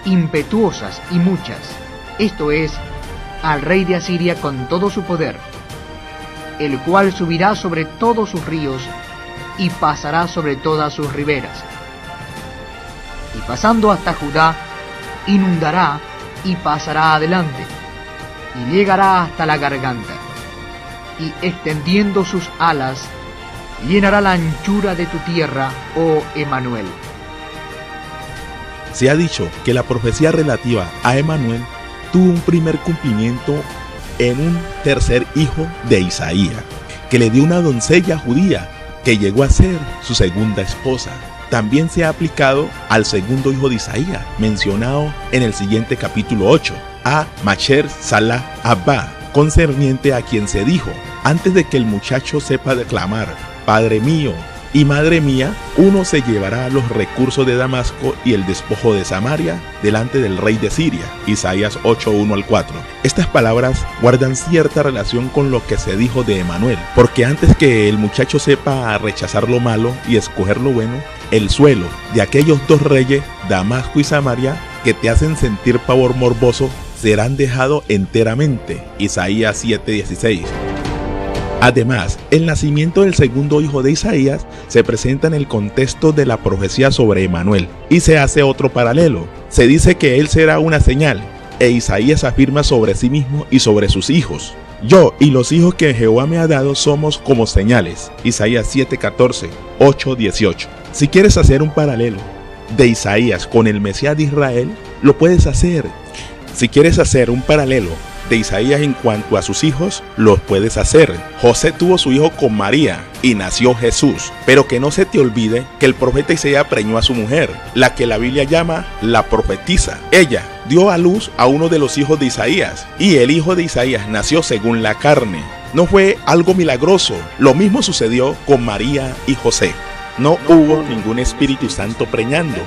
[SPEAKER 9] impetuosas y muchas, esto es, al rey de Asiria con todo su poder, el cual subirá sobre todos sus ríos y pasará sobre todas sus riberas. Y pasando hasta Judá, inundará y pasará adelante, y llegará hasta la garganta, y extendiendo sus alas, llenará la anchura de tu tierra, oh Emanuel.
[SPEAKER 1] Se ha dicho que la profecía relativa a Emanuel tuvo un primer cumplimiento en un tercer hijo de Isaías, que le dio una doncella judía que llegó a ser su segunda esposa. También se ha aplicado al segundo hijo de Isaías, mencionado en el siguiente capítulo 8, a Macher Salah Abba, concerniente a quien se dijo: antes de que el muchacho sepa declamar, Padre mío y Madre mía, uno se llevará los recursos de Damasco y el despojo de Samaria delante del rey de Siria. Isaías 8:1-4. Estas palabras guardan cierta relación con lo que se dijo de Emanuel, porque antes que el muchacho sepa rechazar lo malo y escoger lo bueno, el suelo de aquellos dos reyes, Damasco y Samaria, que te hacen sentir pavor morboso, serán dejados enteramente. Isaías 7:16. Además, el nacimiento del segundo hijo de Isaías se presenta en el contexto de la profecía sobre Emanuel, y se hace otro paralelo. Se dice que él será una señal, e Isaías afirma sobre sí mismo y sobre sus hijos: yo y los hijos que Jehová me ha dado somos como señales. Isaías 7:14, 8:18. Si quieres hacer un paralelo de Isaías con el Mesías de Israel, lo puedes hacer. Si quieres hacer un paralelo de Isaías en cuanto a sus hijos, los puedes hacer. José tuvo su hijo con María y nació Jesús. Pero que no se te olvide que el profeta Isaías preñó a su mujer, la que la Biblia llama la profetisa. Ella dio a luz a uno de los hijos de Isaías, y el hijo de Isaías nació según la carne. No fue algo milagroso. Lo mismo sucedió con María y José. No hubo ningún Espíritu Santo preñando.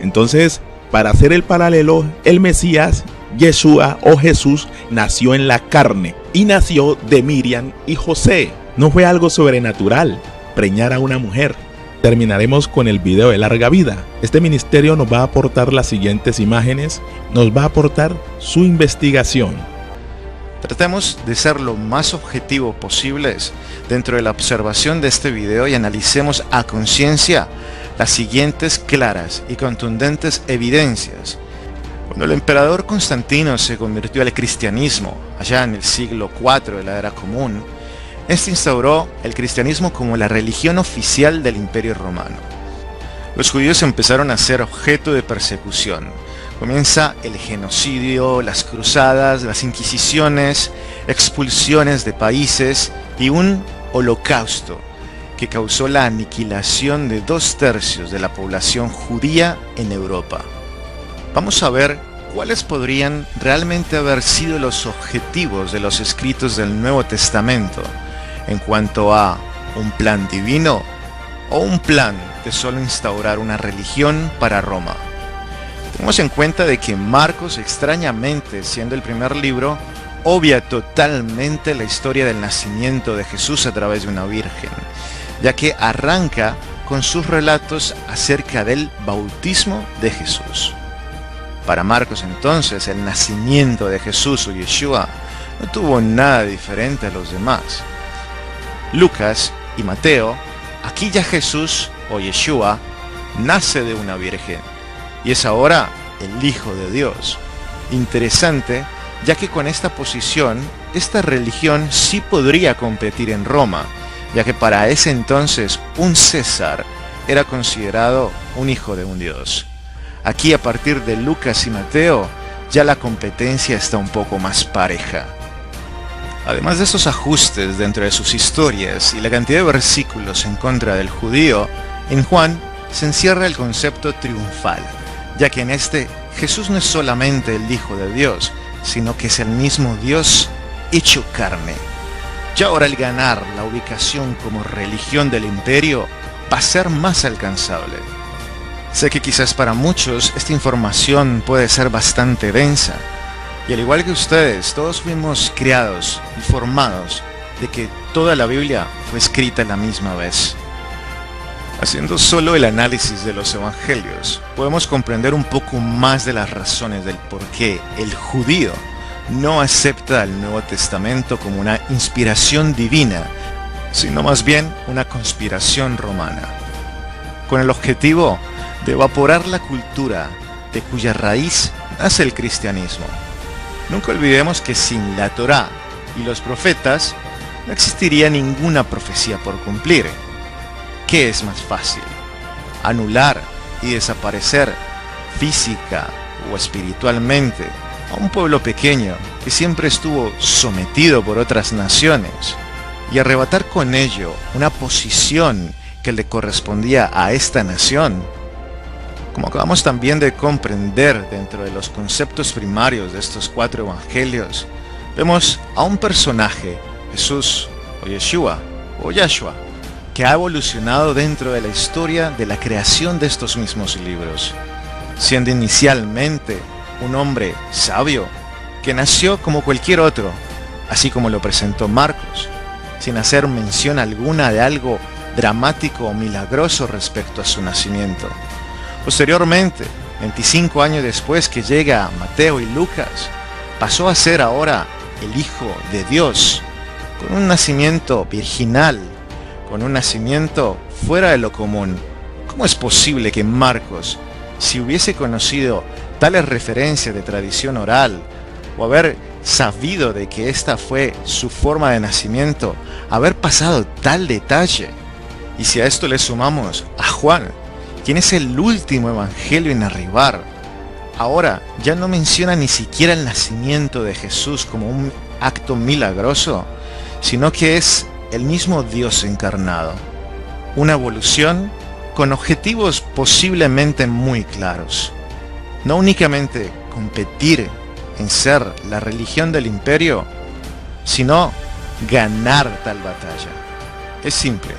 [SPEAKER 1] Entonces, para hacer el paralelo, el Mesías, Yeshua o Jesús, nació en la carne y nació de Miriam y José. No fue algo sobrenatural preñar a una mujer. Terminaremos con el video de larga vida. Este ministerio nos va a aportar las siguientes imágenes, nos va a aportar su investigación.
[SPEAKER 7] Tratemos de ser lo más objetivo posibles dentro de la observación de este video y analicemos a conciencia las siguientes claras y contundentes evidencias. Cuando el emperador Constantino se convirtió al cristianismo, allá en el siglo IV de la Era Común, este instauró el cristianismo como la religión oficial del Imperio Romano. Los judíos empezaron a ser objeto de persecución. Comienza el genocidio, las cruzadas, las inquisiciones, expulsiones de países y un holocausto que causó la aniquilación de 2/3 de la población judía en Europa. Vamos a ver cuáles podrían realmente haber sido los objetivos de los escritos del Nuevo Testamento en cuanto a un plan divino o un plan de solo instaurar una religión para Roma. Tenemos en cuenta de que Marcos, extrañamente siendo el primer libro, obvia totalmente la historia del nacimiento de Jesús a través de una virgen, ya que arranca con sus relatos acerca del bautismo de Jesús. Para Marcos entonces, el nacimiento de Jesús o Yeshua no tuvo nada diferente a los demás. Lucas y Mateo, aquí ya Jesús o Yeshua nace de una virgen y es ahora el Hijo de Dios. Interesante, ya que con esta posición, esta religión sí podría competir en Roma, ya que para ese entonces un César era considerado un hijo de un dios. Aquí, a partir de Lucas y Mateo, ya la competencia está un poco más pareja. Además de esos ajustes dentro de sus historias y la cantidad de versículos en contra del judío, en Juan se encierra el concepto triunfal, ya que en este Jesús no es solamente el Hijo de Dios, sino que es el mismo Dios hecho carne. Ya ahora el ganar la ubicación como religión del imperio va a ser más alcanzable. Sé que quizás para muchos esta información puede ser bastante densa, y al igual que ustedes, todos fuimos criados y formados de que toda la Biblia fue escrita a la misma vez. Haciendo solo el análisis de los evangelios, podemos comprender un poco más de las razones del por qué el judío no acepta el Nuevo Testamento como una inspiración divina, sino más bien una conspiración romana, con el objetivo de evaporar la cultura de cuya raíz nace el cristianismo. Nunca olvidemos que sin la Torá y los profetas no existiría ninguna profecía por cumplir. ¿Qué es más fácil? ¿Anular y desaparecer física o espiritualmente a un pueblo pequeño que siempre estuvo sometido por otras naciones y arrebatar con ello una posición que le correspondía a esta nación. Como acabamos también de comprender dentro de los conceptos primarios de estos 4 evangelios, vemos a un personaje, Jesús o Yeshua o Yahshua, que ha evolucionado dentro de la historia de la creación de estos mismos libros, siendo inicialmente un hombre sabio que nació como cualquier otro, así como lo presentó Marcos, sin hacer mención alguna de algo dramático o milagroso respecto a su nacimiento. Posteriormente, 25 años después que llega Mateo y Lucas, pasó a ser ahora el Hijo de Dios, con un nacimiento virginal, con un nacimiento fuera de lo común. ¿Cómo es posible que Marcos, si hubiese conocido tales referencias de tradición oral, o haber sabido de que esta fue su forma de nacimiento, haber pasado tal detalle? Y si a esto le sumamos a Juan, quien es el último evangelio en arribar, ahora ya no menciona ni siquiera el nacimiento de Jesús como un acto milagroso, sino que es el mismo Dios encarnado. Una evolución con objetivos posiblemente muy claros. No únicamente competir en ser la religión del imperio, sino ganar tal batalla. Es simple.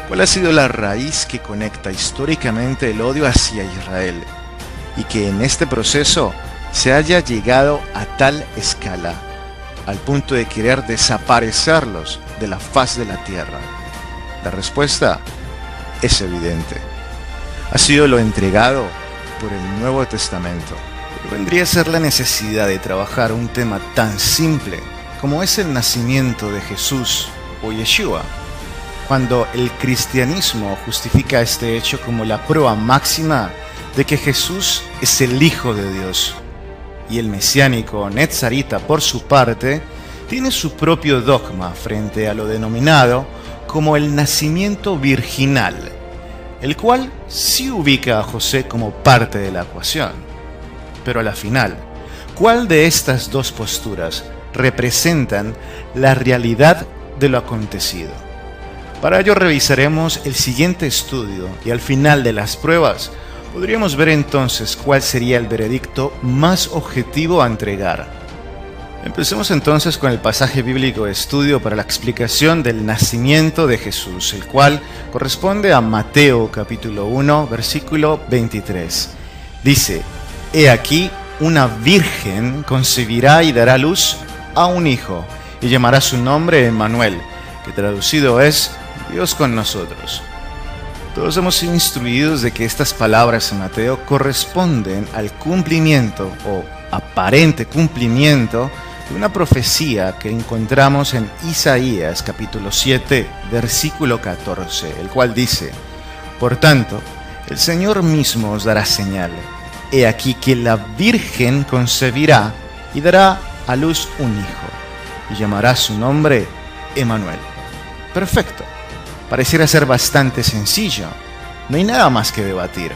[SPEAKER 7] ¿Cuál ha sido la raíz que conecta históricamente el odio hacia Israel y que en este proceso se haya llegado a tal escala, al punto de querer desaparecerlos de la faz de la tierra? La respuesta es evidente. Ha sido lo entregado por el Nuevo Testamento. Pero vendría a ser la necesidad de trabajar un tema tan simple como es el nacimiento de Jesús o Yeshua, cuando el cristianismo justifica este hecho como la prueba máxima de que Jesús es el Hijo de Dios. Y el mesiánico Netzarita, por su parte, tiene su propio dogma frente a lo denominado como el nacimiento virginal, el cual sí ubica a José como parte de la ecuación. Pero a la final, ¿cuál de estas dos posturas representan la realidad de lo acontecido? Para ello revisaremos el siguiente estudio y al final de las pruebas podríamos ver entonces cuál sería el veredicto más objetivo a entregar. Empecemos entonces con el pasaje bíblico de estudio para la explicación del nacimiento de Jesús, el cual corresponde a Mateo capítulo 1, versículo 23. Dice: He aquí, una virgen concebirá y dará luz a un hijo, y llamará su nombre Emmanuel, que traducido es Dios con nosotros. Todos hemos sido instruidos de que estas palabras en Mateo corresponden al cumplimiento o aparente cumplimiento de una profecía que encontramos en Isaías capítulo 7, versículo 14, el cual dice: Por tanto, el Señor mismo os dará señal. He aquí que la virgen concebirá y dará a luz un hijo, y llamará su nombre Emmanuel. Perfecto. Pareciera ser bastante sencillo. No hay nada más que debatir.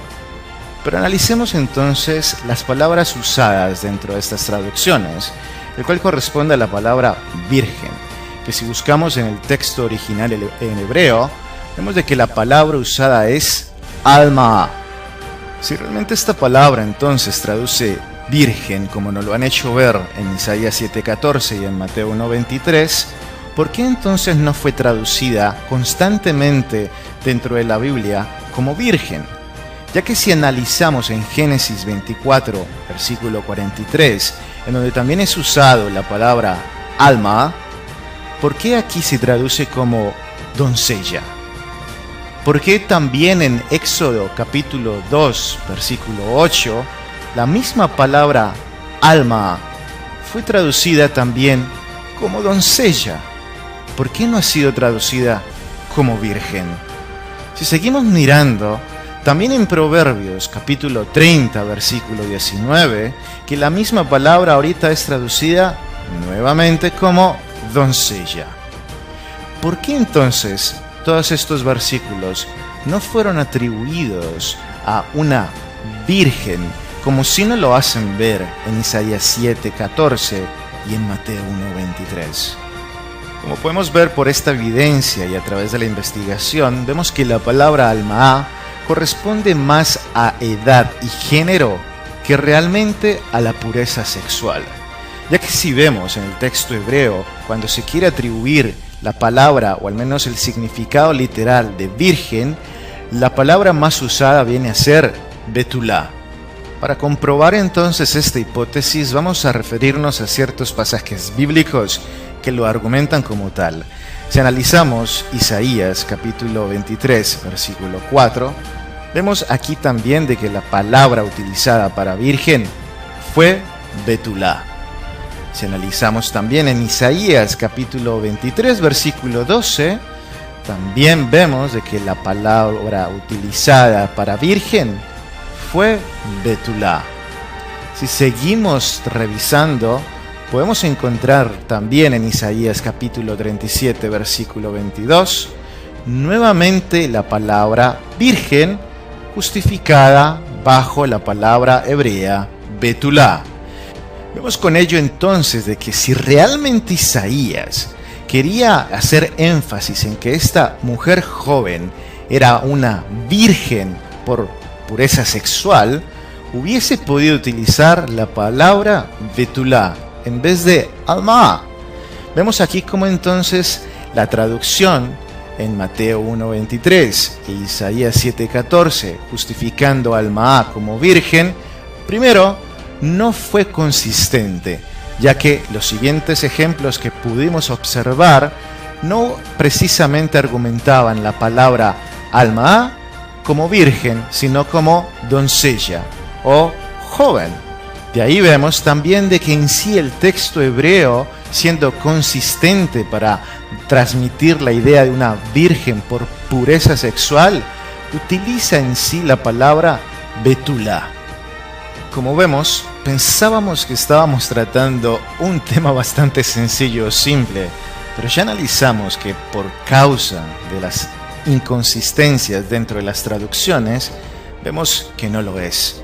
[SPEAKER 7] Pero analicemos entonces las palabras usadas dentro de estas traducciones, el cual corresponde a la palabra virgen, que si buscamos en el texto original en hebreo, vemos de que la palabra usada es alma. Si realmente esta palabra entonces traduce virgen, como nos lo han hecho ver en Isaías 7:14 y en Mateo 1:23, ¿por qué entonces no fue traducida constantemente dentro de la Biblia como virgen? Ya que si analizamos en Génesis 24, versículo 43, en donde también es usado la palabra alma, ¿por qué aquí se traduce como doncella? ¿Por qué también en Éxodo capítulo 2, versículo 8, la misma palabra alma fue traducida también como doncella? ¿Por qué no ha sido traducida como virgen? Si seguimos mirando, también en Proverbios capítulo 30, versículo 19, que la misma palabra ahorita es traducida nuevamente como doncella. ¿Por qué entonces todos estos versículos no fueron atribuidos a una virgen como si no lo hacen ver en Isaías 7:14 y en Mateo 1:23. Como podemos ver por esta evidencia y a través de la investigación, vemos que la palabra alma corresponde más a edad y género que realmente a la pureza sexual. Ya que si vemos en el texto hebreo, cuando se quiere atribuir la palabra, o al menos el significado literal de virgen, la palabra más usada viene a ser betulá. Para comprobar entonces esta hipótesis, vamos a referirnos a ciertos pasajes bíblicos que lo argumentan como tal. Si analizamos Isaías capítulo 23, versículo 4, vemos aquí también de que la palabra utilizada para virgen fue betulá. Si analizamos también en Isaías capítulo 23, versículo 12, también vemos de que la palabra utilizada para virgen fue betulá. Si seguimos revisando, podemos encontrar también en Isaías capítulo 37, versículo 22, nuevamente la palabra virgen justificada bajo la palabra hebrea betulá. Vemos con ello entonces de que si realmente Isaías quería hacer énfasis en que esta mujer joven era una virgen por pureza sexual, hubiese podido utilizar la palabra betulá en vez de alma. Vemos aquí como entonces la traducción en Mateo 1:23 e Isaías 7:14, justificando alma como virgen, primero, no fue consistente, ya que los siguientes ejemplos que pudimos observar no precisamente argumentaban la palabra alma como virgen, sino como doncella o joven. De ahí vemos también de que en sí el texto hebreo, siendo consistente para transmitir la idea de una virgen por pureza sexual, utiliza en sí la palabra betulá. Como vemos, pensábamos que estábamos tratando un tema bastante sencillo o simple, pero ya analizamos que por causa de las inconsistencias dentro de las traducciones, vemos que no lo es.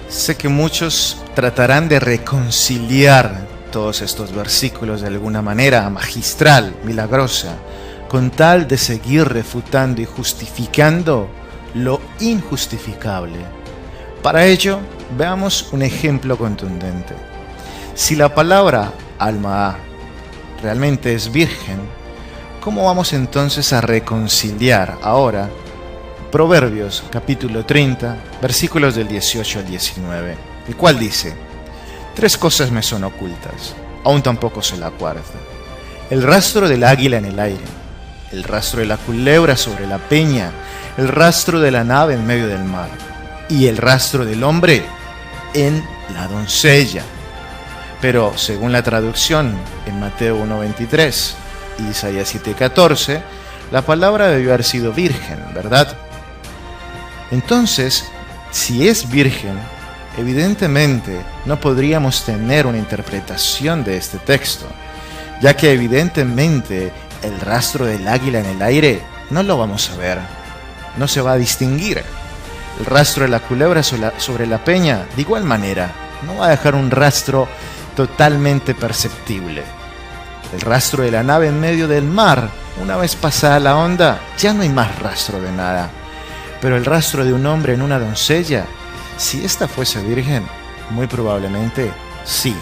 [SPEAKER 7] Sé que muchos tratarán de reconciliar todos estos versículos de alguna manera magistral, milagrosa, con tal de seguir refutando y justificando lo injustificable. Para ello, veamos un ejemplo contundente. Si la palabra alma realmente es virgen, ¿cómo vamos entonces a reconciliar ahora Proverbios capítulo 30, versículos del 18 al 19, el cual dice: 3 cosas me son ocultas, aún tampoco sé la cuarta. El rastro del águila en el aire, el rastro de la culebra sobre la peña, el rastro de la nave en medio del mar, y el rastro del hombre en la doncella. Pero según la traducción en Mateo 1:23 y Isaías 7:14, la palabra debió haber sido virgen, ¿verdad? Entonces, si es virgen, evidentemente no podríamos tener una interpretación de este texto, ya que evidentemente el rastro del águila en el aire no lo vamos a ver, no se va a distinguir. El rastro de la culebra sobre la peña, de igual manera, no va a dejar un rastro totalmente perceptible. El rastro de la nave en medio del mar, una vez pasada la onda, ya no hay más rastro de nada. Pero el rastro de un hombre en una doncella, si ésta fuese virgen, muy probablemente sí,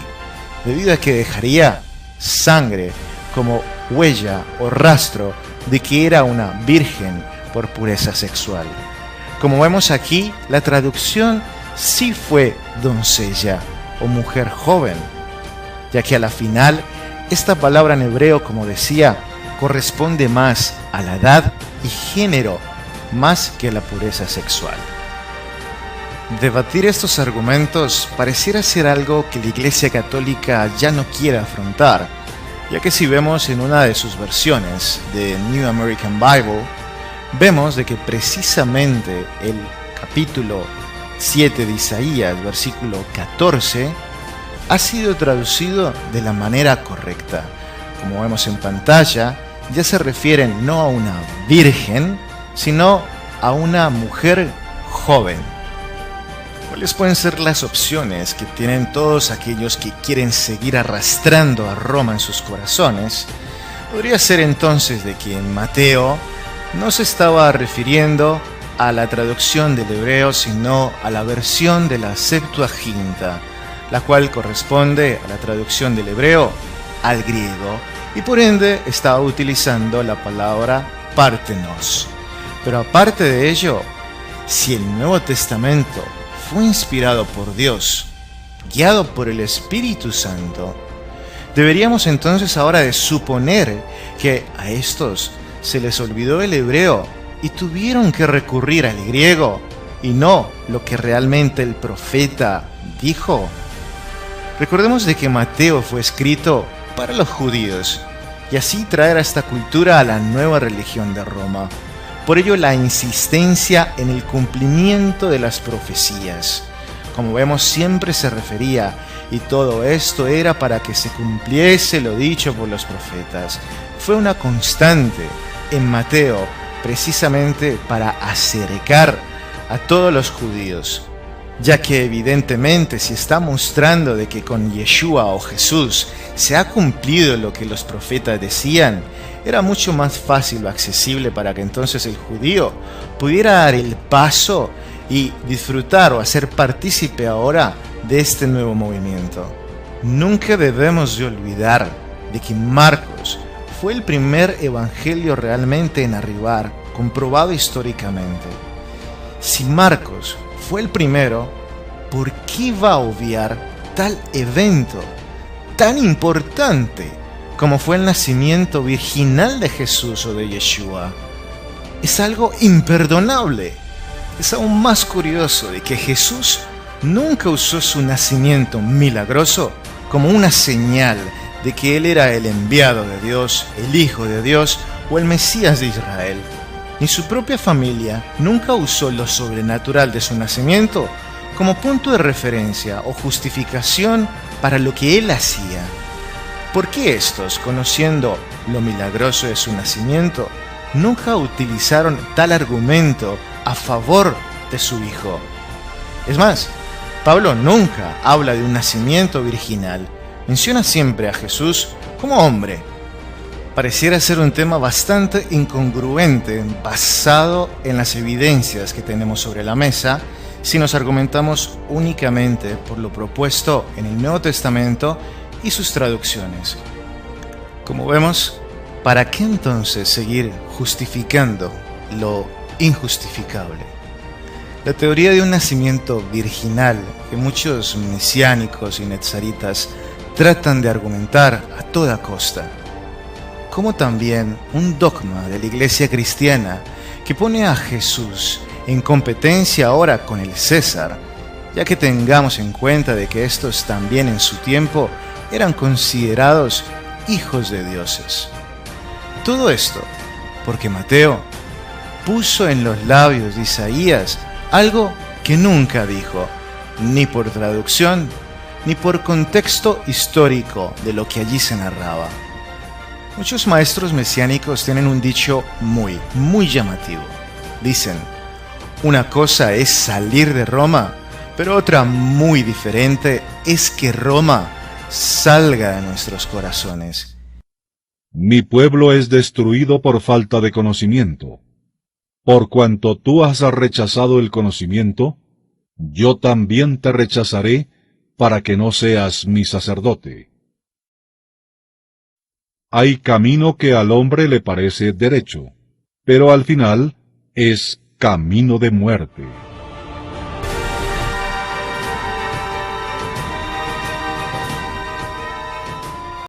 [SPEAKER 7] debido a que dejaría sangre como huella o rastro de que era una virgen por pureza sexual. Como vemos aquí, la traducción sí fue doncella o mujer joven, ya que a la final esta palabra en hebreo, como decía, corresponde más a la edad y género más que a la pureza sexual. Debatir estos argumentos pareciera ser algo que la Iglesia Católica ya no quiere afrontar, ya que si vemos en una de sus versiones de New American Bible, vemos de que precisamente el capítulo 7 de Isaías, versículo 14, ha sido traducido de la manera correcta. Como vemos en pantalla, ya se refieren no a una virgen, sino a una mujer joven. ¿Cuáles pueden ser las opciones que tienen todos aquellos que quieren seguir arrastrando a Roma en sus corazones? Podría ser entonces de que Mateo no se estaba refiriendo a la traducción del hebreo, sino a la versión de la Septuaginta, la cual corresponde a la traducción del hebreo al griego, y por ende estaba utilizando la palabra partenos. Pero aparte de ello, si el Nuevo Testamento fue inspirado por Dios, guiado por el Espíritu Santo, deberíamos entonces ahora de suponer que a estos se les olvidó el hebreo y tuvieron que recurrir al griego y no lo que realmente el profeta dijo. Recordemos de que Mateo fue escrito para los judíos y así traer a esta cultura a la nueva religión de Roma. Por ello la insistencia en el cumplimiento de las profecías. Como vemos, siempre se refería, y todo esto era para que se cumpliese lo dicho por los profetas. Fue una constante en Mateo, precisamente para acercar a todos los judíos, ya que evidentemente si está mostrando de que con Yeshua o Jesús se ha cumplido lo que los profetas decían, era mucho más fácil o accesible para que entonces el judío pudiera dar el paso y disfrutar o hacer partícipe ahora de este nuevo movimiento. Nunca debemos de olvidar de que Marcos fue el primer evangelio realmente en arribar, comprobado históricamente. Si Marcos fue el primero, ¿por qué va a obviar tal evento tan importante como fue el nacimiento virginal de Jesús o de Yeshua? Es algo imperdonable. Es aún más curioso de que Jesús nunca usó su nacimiento milagroso como una señal de que Él era el enviado de Dios, el Hijo de Dios o el Mesías de Israel. Ni su propia familia nunca usó lo sobrenatural de su nacimiento como punto de referencia o justificación para lo que Él hacía. ¿Por qué estos, conociendo lo milagroso de su nacimiento, nunca utilizaron tal argumento a favor de su Hijo? Es más, Pablo nunca habla de un nacimiento virginal, menciona siempre a Jesús como hombre. Pareciera ser un tema bastante incongruente basado en las evidencias que tenemos sobre la mesa si nos argumentamos únicamente por lo propuesto en el Nuevo Testamento y sus traducciones. Como vemos, ¿para qué entonces seguir justificando lo injustificable? La teoría de un nacimiento virginal que muchos mesiánicos y netzaritas tratan de argumentar a toda costa, como también un dogma de la Iglesia cristiana que pone a Jesús en competencia ahora con el César, ya que tengamos en cuenta de que estos también en su tiempo eran considerados hijos de dioses. Todo esto porque Mateo puso en los labios de Isaías algo que nunca dijo, ni por traducción, ni por contexto histórico de lo que allí se narraba. Muchos maestros mesiánicos tienen un dicho muy llamativo. Dicen, una cosa es salir de Roma, pero otra muy diferente es que Roma salga de nuestros corazones.
[SPEAKER 5] Mi pueblo es destruido por falta de conocimiento. Por cuanto tú has rechazado el conocimiento, yo también te rechazaré para que no seas mi sacerdote. Hay camino que al hombre le parece derecho, pero al final es camino de muerte.